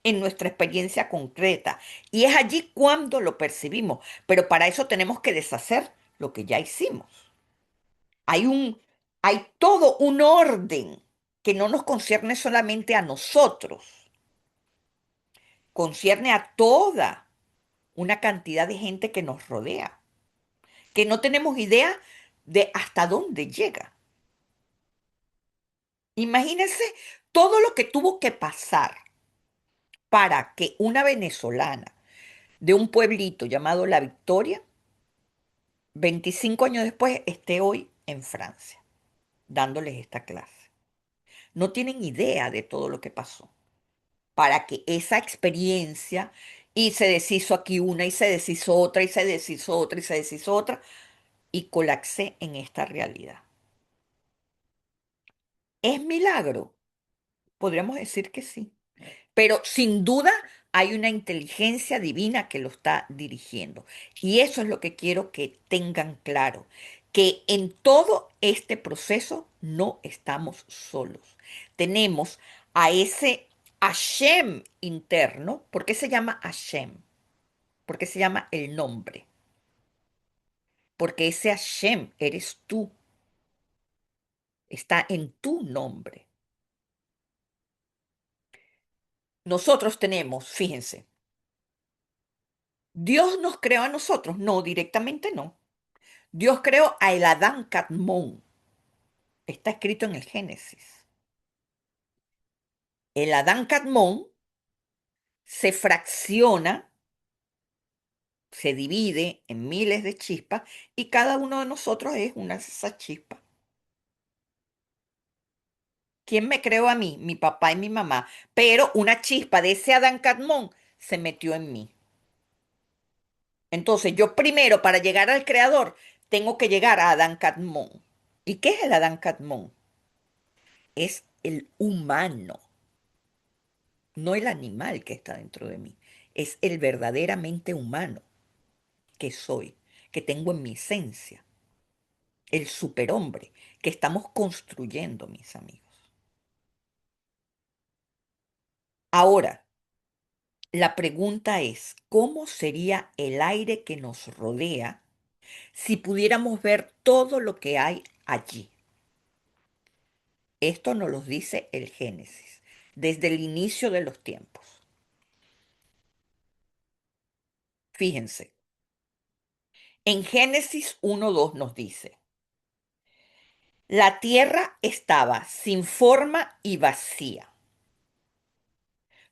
en nuestra experiencia concreta. Y es allí cuando lo percibimos. Pero para eso tenemos que deshacer lo que ya hicimos. Hay hay todo un orden que no nos concierne solamente a nosotros, concierne a toda una cantidad de gente que nos rodea, que no tenemos idea de hasta dónde llega. Imagínense todo lo que tuvo que pasar para que una venezolana de un pueblito llamado La Victoria, 25 años después, esté hoy en Francia, dándoles esta clase. no tienen idea de todo lo que pasó para que esa experiencia y se deshizo aquí una y se deshizo otra y se deshizo otra y se deshizo otra y colapsé en esta realidad. ¿Es milagro? Podríamos decir que sí, pero sin duda hay una inteligencia divina que lo está dirigiendo. Y eso es lo que quiero que tengan claro, que en todo este proceso no estamos solos. Tenemos a ese Hashem interno. ¿Por qué se llama Hashem? ¿Por qué se llama el nombre? Porque ese Hashem eres tú, está en tu nombre. Nosotros tenemos, fíjense, Dios nos creó a nosotros. No, directamente no. Dios creó a el Adán Cadmón. Está escrito en el Génesis. El Adán Cadmón se fracciona, se divide en miles de chispas y cada uno de nosotros es una de esas chispas. ¿Quién me creó a mí? Mi papá y mi mamá. Pero una chispa de ese Adán Cadmón se metió en mí. Entonces yo primero, para llegar al creador, tengo que llegar a Adán Cadmón. ¿Y qué es el Adán Cadmón? Es el humano, no el animal que está dentro de mí. Es el verdaderamente humano que soy, que tengo en mi esencia, el superhombre que estamos construyendo, mis amigos. Ahora, la pregunta es, ¿cómo sería el aire que nos rodea si pudiéramos ver todo lo que hay allí? Esto nos lo dice el Génesis, desde el inicio de los tiempos. Fíjense, en Génesis 1:2 nos dice, la tierra estaba sin forma y vacía,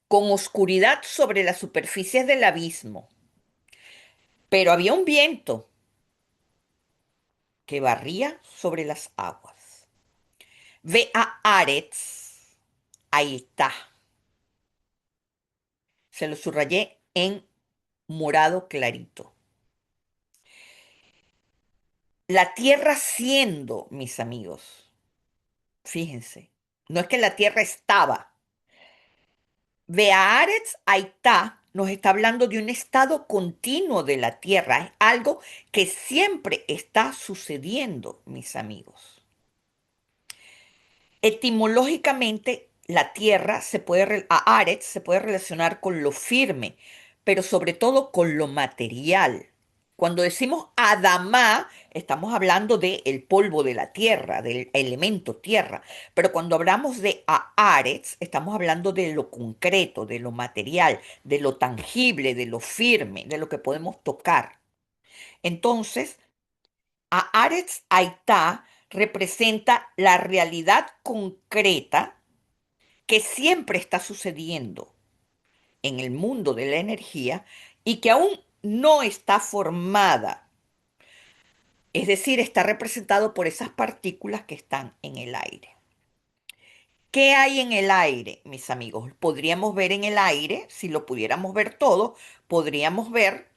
con oscuridad sobre las superficies del abismo, pero había un viento que barría sobre las aguas. Ve a Aretz, ahí está, se lo subrayé en morado clarito. La tierra siendo, mis amigos, fíjense, no es que la tierra estaba. Bearetz Aitá nos está hablando de un estado continuo de la tierra. Es algo que siempre está sucediendo, mis amigos. Etimológicamente, la tierra Aretz se puede relacionar con lo firme, pero sobre todo con lo material. Cuando decimos Adamá, estamos hablando del polvo de la tierra, del elemento tierra. Pero cuando hablamos de Haaretz, estamos hablando de lo concreto, de lo material, de lo tangible, de lo firme, de lo que podemos tocar. Entonces, Haaretz Aitá representa la realidad concreta que siempre está sucediendo en el mundo de la energía y que aún no está formada. Es decir, está representado por esas partículas que están en el aire. ¿Qué hay en el aire, mis amigos? Podríamos ver en el aire, si lo pudiéramos ver todo, podríamos ver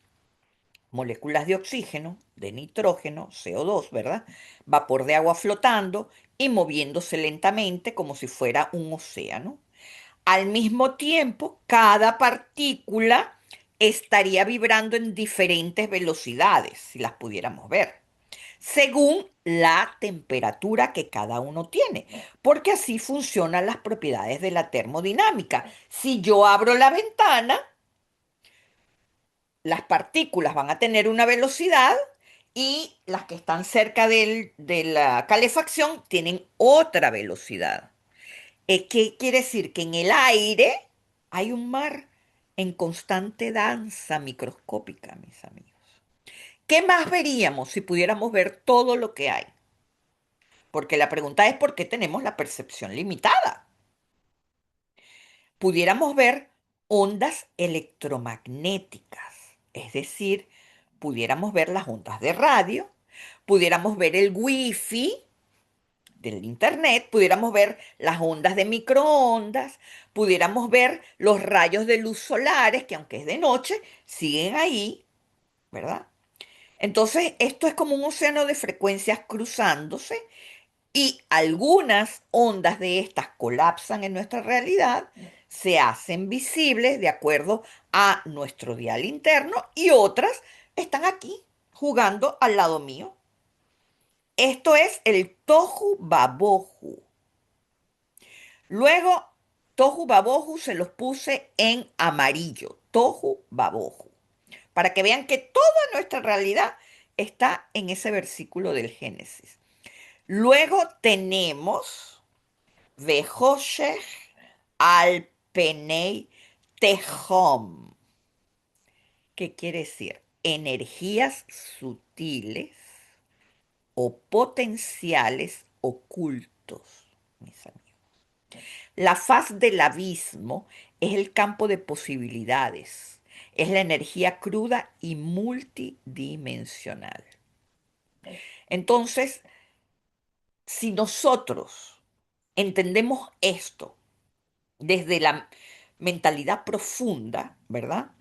moléculas de oxígeno, de nitrógeno, CO2, ¿verdad? Vapor de agua flotando y moviéndose lentamente como si fuera un océano. Al mismo tiempo, cada partícula estaría vibrando en diferentes velocidades, si las pudiéramos ver, según la temperatura que cada uno tiene, porque así funcionan las propiedades de la termodinámica. Si yo abro la ventana, las partículas van a tener una velocidad y las que están cerca de la calefacción tienen otra velocidad. ¿Qué quiere decir? Que en el aire hay un mar en constante danza microscópica, mis amigos. ¿Qué más veríamos si pudiéramos ver todo lo que hay? Porque la pregunta es por qué tenemos la percepción limitada. Pudiéramos ver ondas electromagnéticas, es decir, pudiéramos ver las ondas de radio, pudiéramos ver el wifi del internet, pudiéramos ver las ondas de microondas, pudiéramos ver los rayos de luz solares, que aunque es de noche, siguen ahí, ¿verdad? Entonces, esto es como un océano de frecuencias cruzándose y algunas ondas de estas colapsan en nuestra realidad, se hacen visibles de acuerdo a nuestro dial interno y otras están aquí jugando al lado mío. Esto es el tohu babohu. Luego, tohu babohu se los puse en amarillo, tohu babohu, para que vean que toda nuestra realidad está en ese versículo del Génesis. Luego tenemos Vehoshech al Penei Tehom. ¿Qué quiere decir? Energías sutiles o potenciales ocultos, mis amigos. La faz del abismo es el campo de posibilidades, es la energía cruda y multidimensional. Entonces, si nosotros entendemos esto desde la mentalidad profunda, ¿verdad?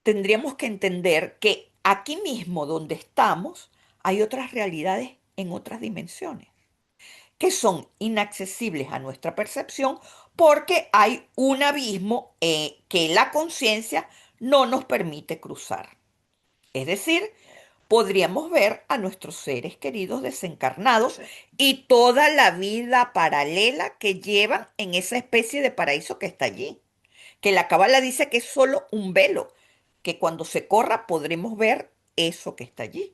Tendríamos que entender que aquí mismo donde estamos hay otras realidades en otras dimensiones que son inaccesibles a nuestra percepción porque hay un abismo que la conciencia no nos permite cruzar. Es decir, podríamos ver a nuestros seres queridos desencarnados y toda la vida paralela que llevan en esa especie de paraíso que está allí, que la Cábala dice que es solo un velo, que cuando se corra podremos ver eso que está allí.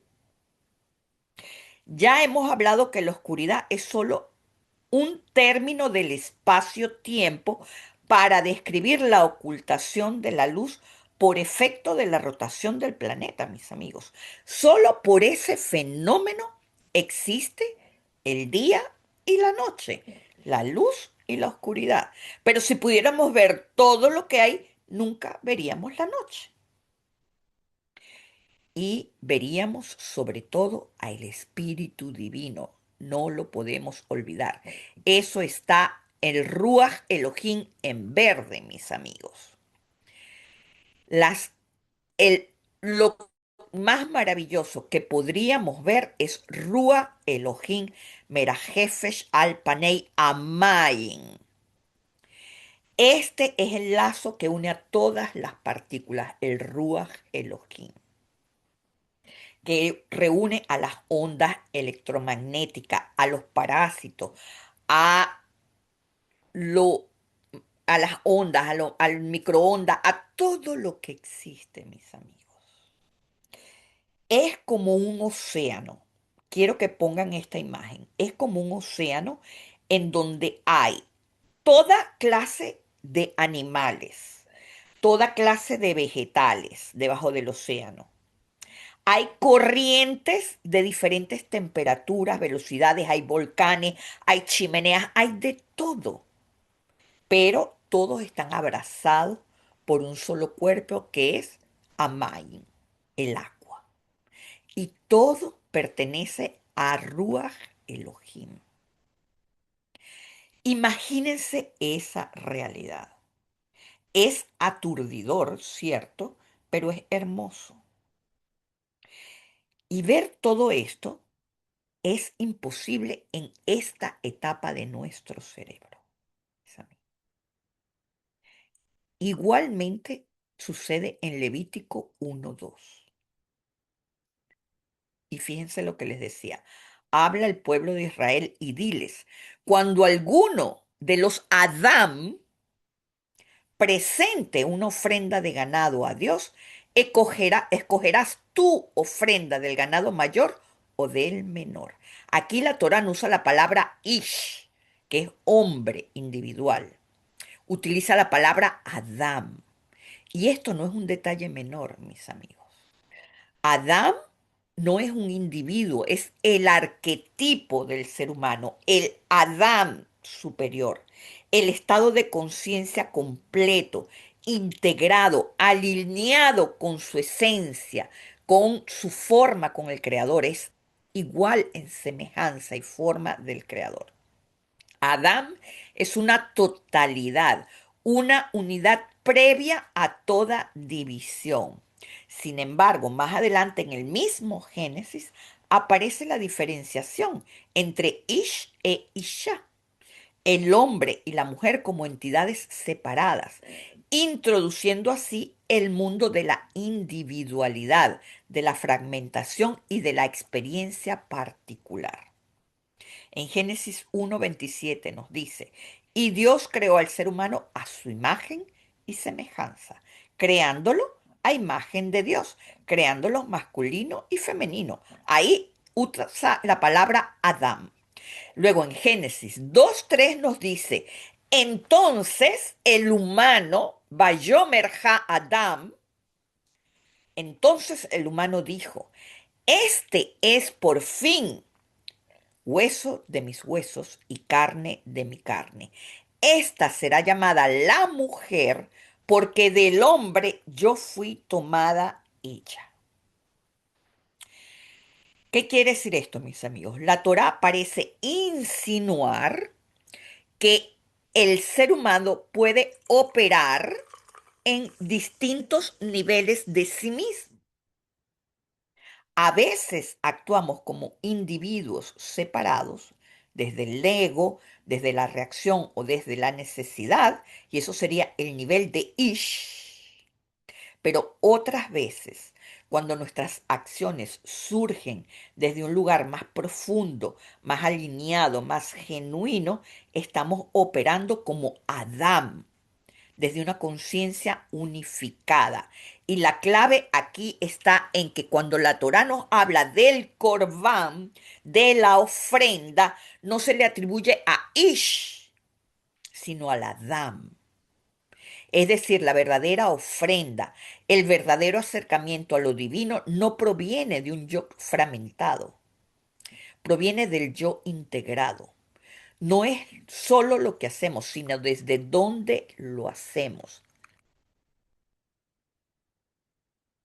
Ya hemos hablado que la oscuridad es solo un término del espacio-tiempo para describir la ocultación de la luz por efecto de la rotación del planeta, mis amigos. Solo por ese fenómeno existe el día y la noche, la luz y la oscuridad. Pero si pudiéramos ver todo lo que hay, nunca veríamos la noche. Y veríamos sobre todo al Espíritu Divino. No lo podemos olvidar. Eso está el Ruach Elohim en verde, mis amigos. Las, el, lo más maravilloso que podríamos ver es Ruach Elohim Merajefesh al Panei Amayin. Este es el lazo que une a todas las partículas, el Ruach Elohim, que reúne a las ondas electromagnéticas, a los parásitos, a, lo, a las ondas, al microondas, a todo lo que existe, mis amigos. Es como un océano. Quiero que pongan esta imagen. Es como un océano en donde hay toda clase de animales, toda clase de vegetales debajo del océano. Hay corrientes de diferentes temperaturas, velocidades, hay volcanes, hay chimeneas, hay de todo, pero todos están abrazados por un solo cuerpo que es Amain, el agua. Y todo pertenece a Ruach Elohim. Imagínense esa realidad. Es aturdidor, cierto, pero es hermoso. Y ver todo esto es imposible en esta etapa de nuestro cerebro. Igualmente sucede en Levítico 1:2. Y fíjense lo que les decía. Habla el pueblo de Israel y diles, cuando alguno de los Adán presente una ofrenda de ganado a Dios, escogerás tu ofrenda del ganado mayor o del menor. Aquí la Torá no usa la palabra ish, que es hombre individual. Utiliza la palabra Adam. Y esto no es un detalle menor, mis amigos. Adam no es un individuo, es el arquetipo del ser humano, el Adam superior, el estado de conciencia completo, integrado, alineado con su esencia, con su forma, con el Creador. Es igual en semejanza y forma del Creador. Adán es una totalidad, una unidad previa a toda división. Sin embargo, más adelante en el mismo Génesis aparece la diferenciación entre Ish e Isha, el hombre y la mujer como entidades separadas, introduciendo así el mundo de la individualidad, de la fragmentación y de la experiencia particular. En Génesis 1:27 nos dice, y Dios creó al ser humano a su imagen y semejanza, creándolo a imagen de Dios, creándolo masculino y femenino. Ahí usa la palabra Adán. Luego en Génesis 2:3 nos dice, entonces el humano, Vayomerja Adam, entonces el humano dijo, este es por fin hueso de mis huesos y carne de mi carne. Esta será llamada la mujer, porque del hombre yo fui tomada ella. ¿Qué quiere decir esto, mis amigos? La Torá parece insinuar que el ser humano puede operar en distintos niveles de sí mismo. A veces actuamos como individuos separados, desde el ego, desde la reacción o desde la necesidad, y eso sería el nivel de Ish. Pero otras veces, cuando nuestras acciones surgen desde un lugar más profundo, más alineado, más genuino, estamos operando como Adán, desde una conciencia unificada. Y la clave aquí está en que cuando la Torá nos habla del corbán, de la ofrenda, no se le atribuye a Ish, sino al Adán. Es decir, la verdadera ofrenda, el verdadero acercamiento a lo divino no proviene de un yo fragmentado, proviene del yo integrado. No es solo lo que hacemos, sino desde dónde lo hacemos.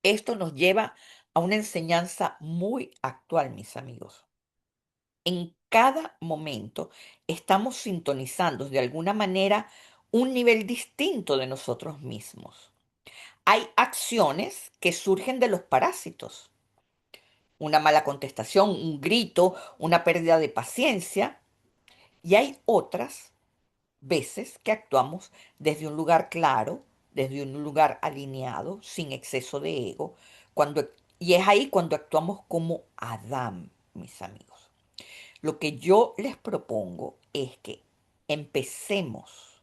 Esto nos lleva a una enseñanza muy actual, mis amigos. En cada momento estamos sintonizando de alguna manera un nivel distinto de nosotros mismos. Hay acciones que surgen de los parásitos. Una mala contestación, un grito, una pérdida de paciencia. Y hay otras veces que actuamos desde un lugar claro, desde un lugar alineado, sin exceso de ego, y es ahí cuando actuamos como Adán, mis amigos. Lo que yo les propongo es que empecemos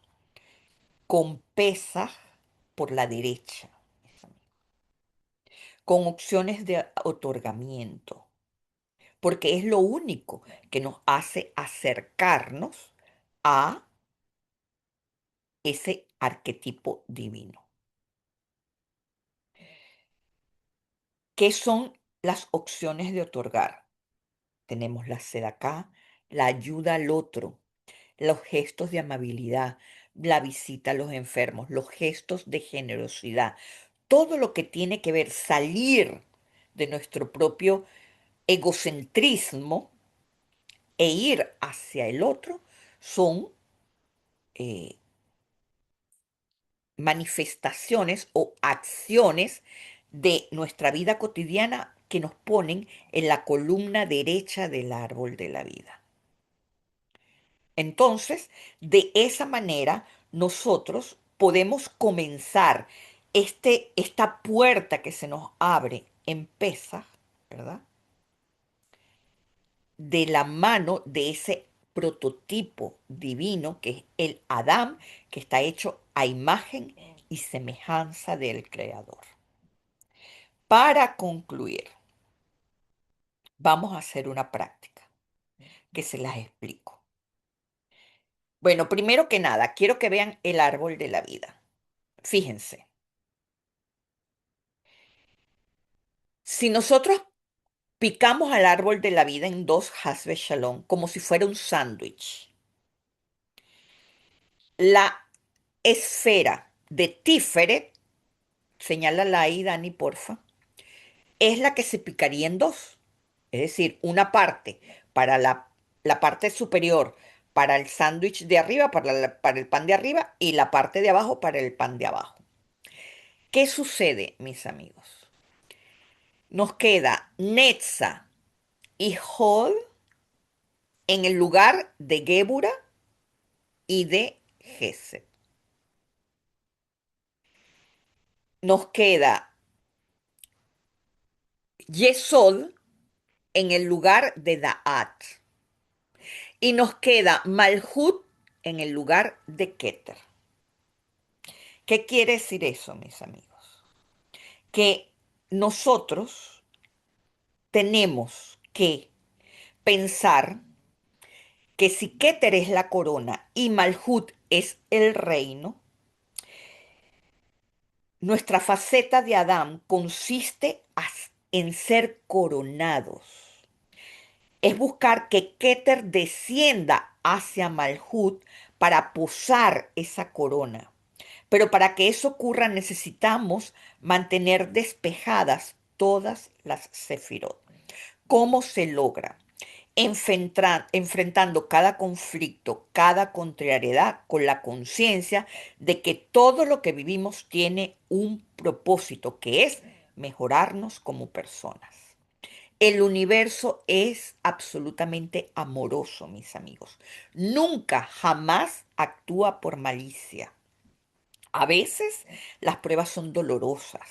con Pesaj por la derecha, mis amigos, con opciones de otorgamiento, porque es lo único que nos hace acercarnos a ese arquetipo divino. ¿Qué son las opciones de otorgar? Tenemos la sedacá, la ayuda al otro, los gestos de amabilidad, la visita a los enfermos, los gestos de generosidad, todo lo que tiene que ver salir de nuestro propio egocentrismo e ir hacia el otro son eh, manifestaciones o acciones de nuestra vida cotidiana que nos ponen en la columna derecha del árbol de la vida. Entonces, de esa manera, nosotros podemos comenzar esta puerta que se nos abre en Pesaj, ¿verdad? De la mano de ese prototipo divino que es el Adán, que está hecho a imagen y semejanza del Creador. Para concluir, vamos a hacer una práctica que se las explico. Bueno, primero que nada, quiero que vean el árbol de la vida. Fíjense, si nosotros picamos al árbol de la vida en dos hasbe shalom, como si fuera un sándwich, la esfera de Tiferet, señálala ahí, Dani, porfa, es la que se picaría en dos. Es decir, una parte para la parte superior para el sándwich de arriba, para el pan de arriba, y la parte de abajo para el pan de abajo. ¿Qué sucede, mis amigos? Nos queda Netza y Hod en el lugar de Gébura y de Gesed. Nos queda Yesod en el lugar de Daat. Y nos queda Malhut en el lugar de Keter. ¿Qué quiere decir eso, mis amigos? Que nosotros tenemos que pensar que si Keter es la corona y Malhut es el reino, nuestra faceta de Adán consiste en ser coronados. Es buscar que Keter descienda hacia Malhut para posar esa corona. Pero para que eso ocurra necesitamos mantener despejadas todas las sefirot. ¿Cómo se logra? Enfrentando cada conflicto, cada contrariedad con la conciencia de que todo lo que vivimos tiene un propósito, que es mejorarnos como personas. El universo es absolutamente amoroso, mis amigos. Nunca, jamás actúa por malicia. A veces las pruebas son dolorosas,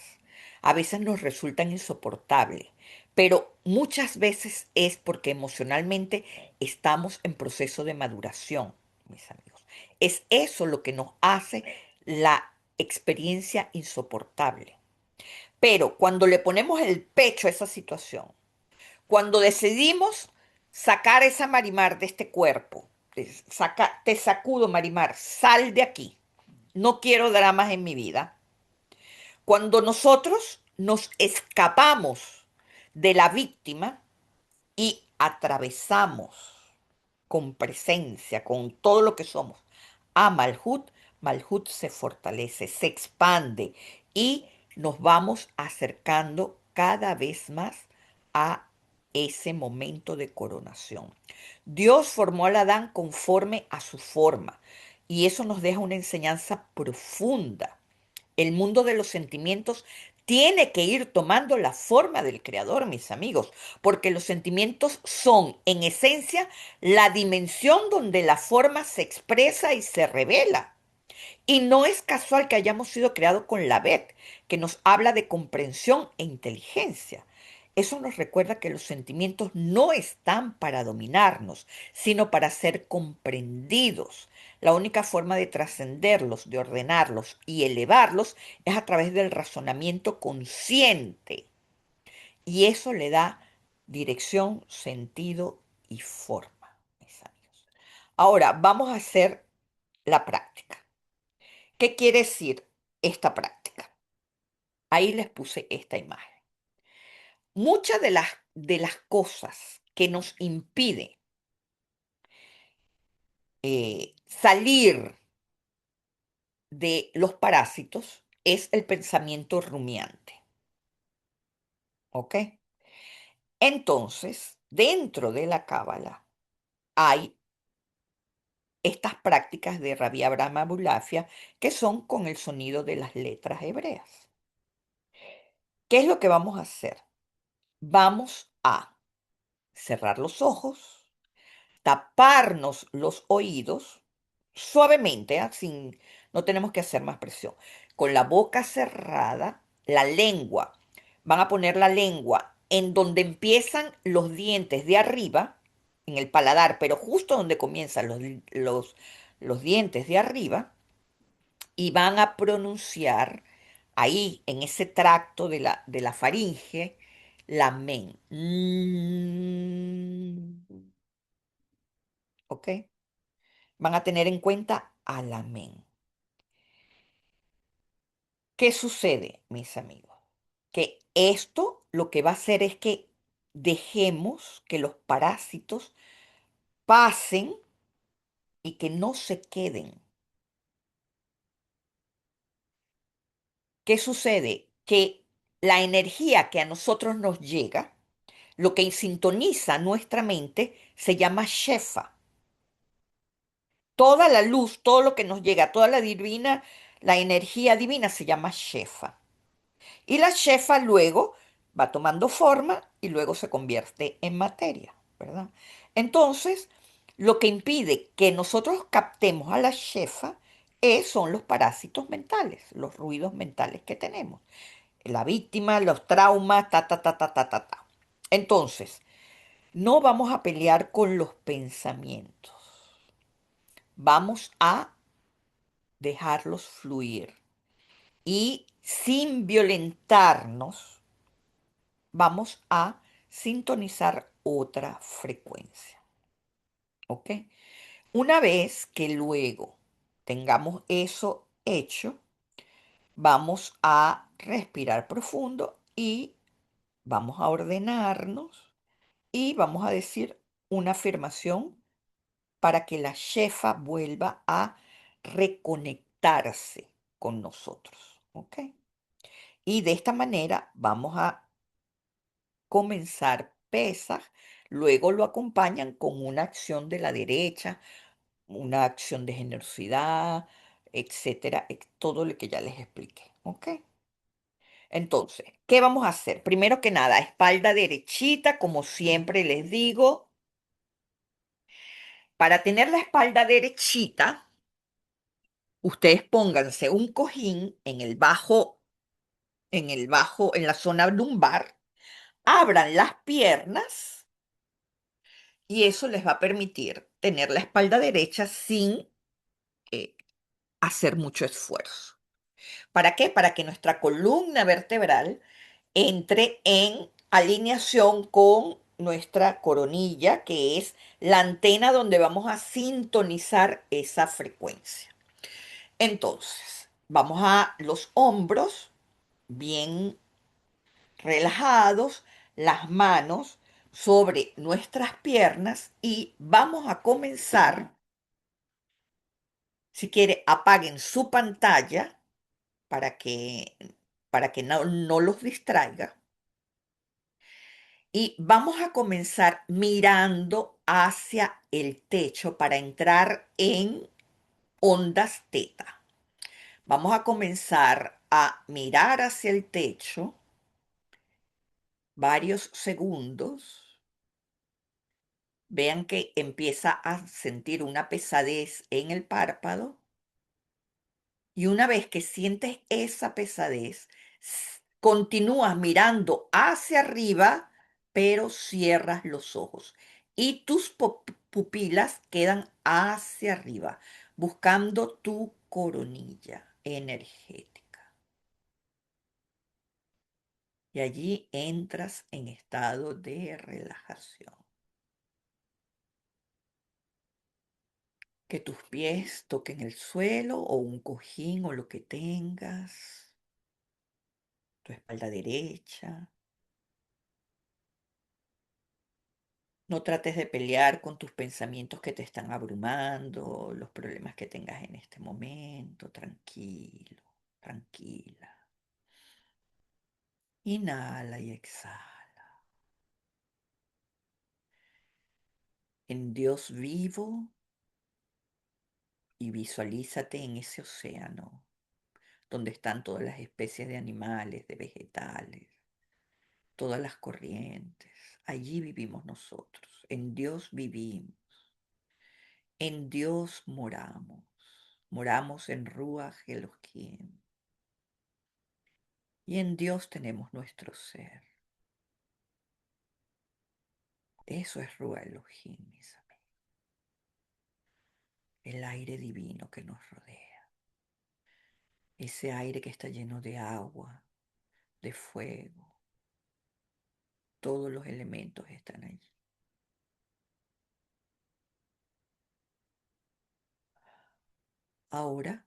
a veces nos resultan insoportables, pero muchas veces es porque emocionalmente estamos en proceso de maduración, mis amigos. Es eso lo que nos hace la experiencia insoportable. Pero cuando le ponemos el pecho a esa situación, cuando decidimos sacar esa Marimar de este cuerpo, te sacudo Marimar, sal de aquí, no quiero dramas en mi vida. Cuando nosotros nos escapamos de la víctima y atravesamos con presencia, con todo lo que somos, a Malhut, Malhut se fortalece, se expande y nos vamos acercando cada vez más a ese momento de coronación. Dios formó al Adán conforme a su forma y eso nos deja una enseñanza profunda. El mundo de los sentimientos tiene que ir tomando la forma del creador, mis amigos, porque los sentimientos son, en esencia, la dimensión donde la forma se expresa y se revela. Y no es casual que hayamos sido creados con la Bet, que nos habla de comprensión e inteligencia. Eso nos recuerda que los sentimientos no están para dominarnos, sino para ser comprendidos. La única forma de trascenderlos, de ordenarlos y elevarlos es a través del razonamiento consciente. Y eso le da dirección, sentido y forma, mis amigos. Ahora vamos a hacer la práctica. ¿Qué quiere decir esta práctica? Ahí les puse esta imagen. Muchas de las cosas que nos impide salir de los parásitos es el pensamiento rumiante. ¿Ok? Entonces, dentro de la cábala hay estas prácticas de Rabbi Abraham Abulafia que son con el sonido de las letras hebreas. ¿Qué es lo que vamos a hacer? Vamos a cerrar los ojos, taparnos los oídos suavemente, ¿ah? No tenemos que hacer más presión. Con la boca cerrada, la lengua, van a poner la lengua en donde empiezan los dientes de arriba, en el paladar, pero justo donde comienzan los dientes de arriba, y van a pronunciar ahí, en ese tracto de la faringe, la men. ¿Ok? Van a tener en cuenta al amén. ¿Qué sucede, mis amigos? Que esto lo que va a hacer es que dejemos que los parásitos pasen y que no se queden. ¿Qué sucede? Que la energía que a nosotros nos llega lo que sintoniza nuestra mente se llama Shefa. Toda la luz, todo lo que nos llega, toda la divina, la energía divina se llama Shefa. Y la Shefa luego va tomando forma y luego se convierte en materia, ¿verdad? Entonces, lo que impide que nosotros captemos a la Shefa son los parásitos mentales, los ruidos mentales que tenemos. La víctima, los traumas, ta, ta, ta, ta, ta, ta, ta. Entonces, no vamos a pelear con los pensamientos. Vamos a dejarlos fluir. Y sin violentarnos, vamos a sintonizar otra frecuencia. ¿Ok? Una vez que luego tengamos eso hecho, vamos a respirar profundo y vamos a ordenarnos y vamos a decir una afirmación para que la Shefa vuelva a reconectarse con nosotros. ¿Ok? Y de esta manera vamos a comenzar pesas, luego lo acompañan con una acción de la derecha, una acción de generosidad, etcétera, todo lo que ya les expliqué. ¿Ok? Entonces, ¿qué vamos a hacer? Primero que nada, espalda derechita, como siempre les digo. Para tener la espalda derechita, ustedes pónganse un cojín en la zona lumbar, abran las piernas y eso les va a permitir tener la espalda derecha sin eh, hacer mucho esfuerzo. ¿Para qué? Para que nuestra columna vertebral entre en alineación con nuestra coronilla, que es la antena donde vamos a sintonizar esa frecuencia. Entonces, vamos a los hombros bien relajados, las manos sobre nuestras piernas y vamos a comenzar. Si quiere, apaguen su pantalla para que, para que no los distraiga. Y vamos a comenzar mirando hacia el techo para entrar en ondas teta. Vamos a comenzar a mirar hacia el techo varios segundos. Vean que empieza a sentir una pesadez en el párpado. Y una vez que sientes esa pesadez, continúas mirando hacia arriba, pero cierras los ojos. Y tus pupilas quedan hacia arriba, buscando tu coronilla energética. Y allí entras en estado de relajación. Que tus pies toquen el suelo o un cojín o lo que tengas, tu espalda derecha. No trates de pelear con tus pensamientos que te están abrumando, los problemas que tengas en este momento. Tranquilo, tranquila. Inhala y exhala. En Dios vivo y visualízate en ese océano donde están todas las especies de animales, de vegetales, todas las corrientes. Allí vivimos nosotros. En Dios vivimos. En Dios moramos. Moramos en Ruach Elohim. Y en Dios tenemos nuestro ser. Eso es Ruach Elohim, mis amigos. El aire divino que nos rodea. Ese aire que está lleno de agua, de fuego. Todos los elementos están allí. Ahora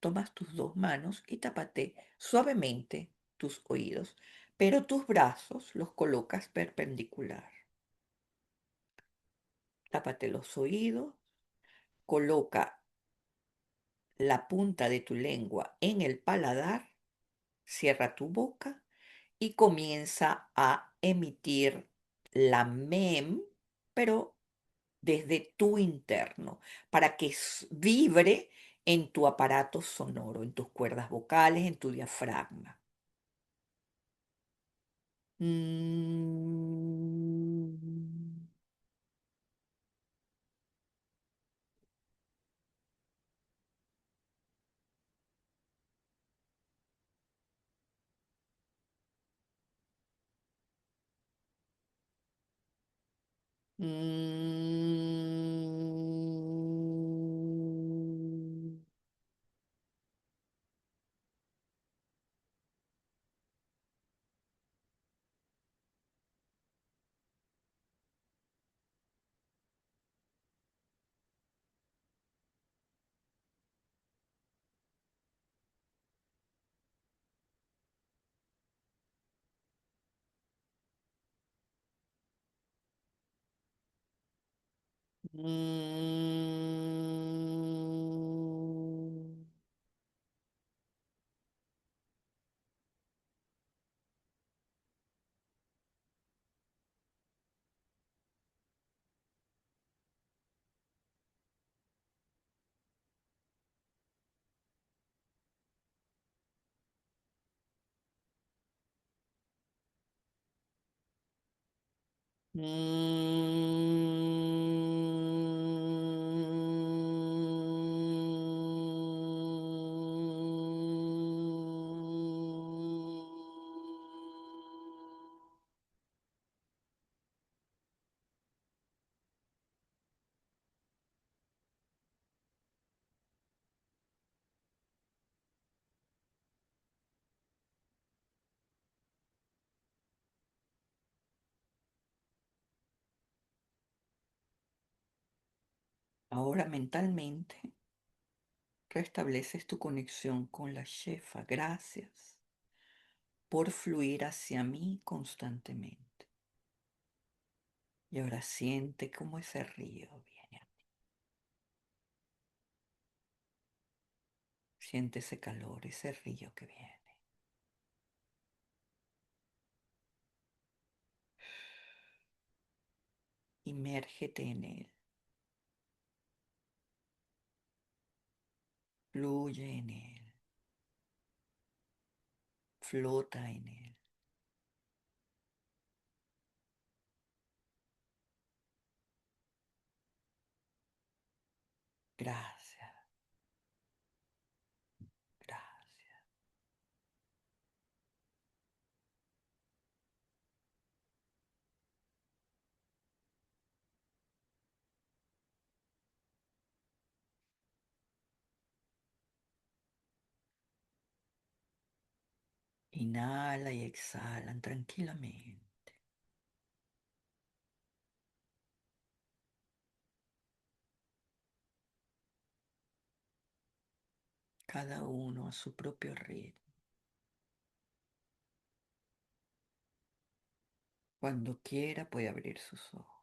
tomas tus dos manos y tápate suavemente tus oídos, pero tus brazos los colocas perpendicular. Tápate los oídos, coloca la punta de tu lengua en el paladar, cierra tu boca y comienza a emitir la MEM, pero desde tu interno, para que vibre en tu aparato sonoro, en tus cuerdas vocales, en tu diafragma. Mm, mm, mm. Ahora mentalmente restableces tu conexión con la shefa. Gracias por fluir hacia mí constantemente. Y ahora siente cómo ese río viene a ti. Siente ese calor, ese río que viene. Imérgete en él. Fluye en él. Flota en él. Gracias, gracias. Inhala y exhalan tranquilamente. Cada uno a su propio ritmo. Cuando quiera puede abrir sus ojos.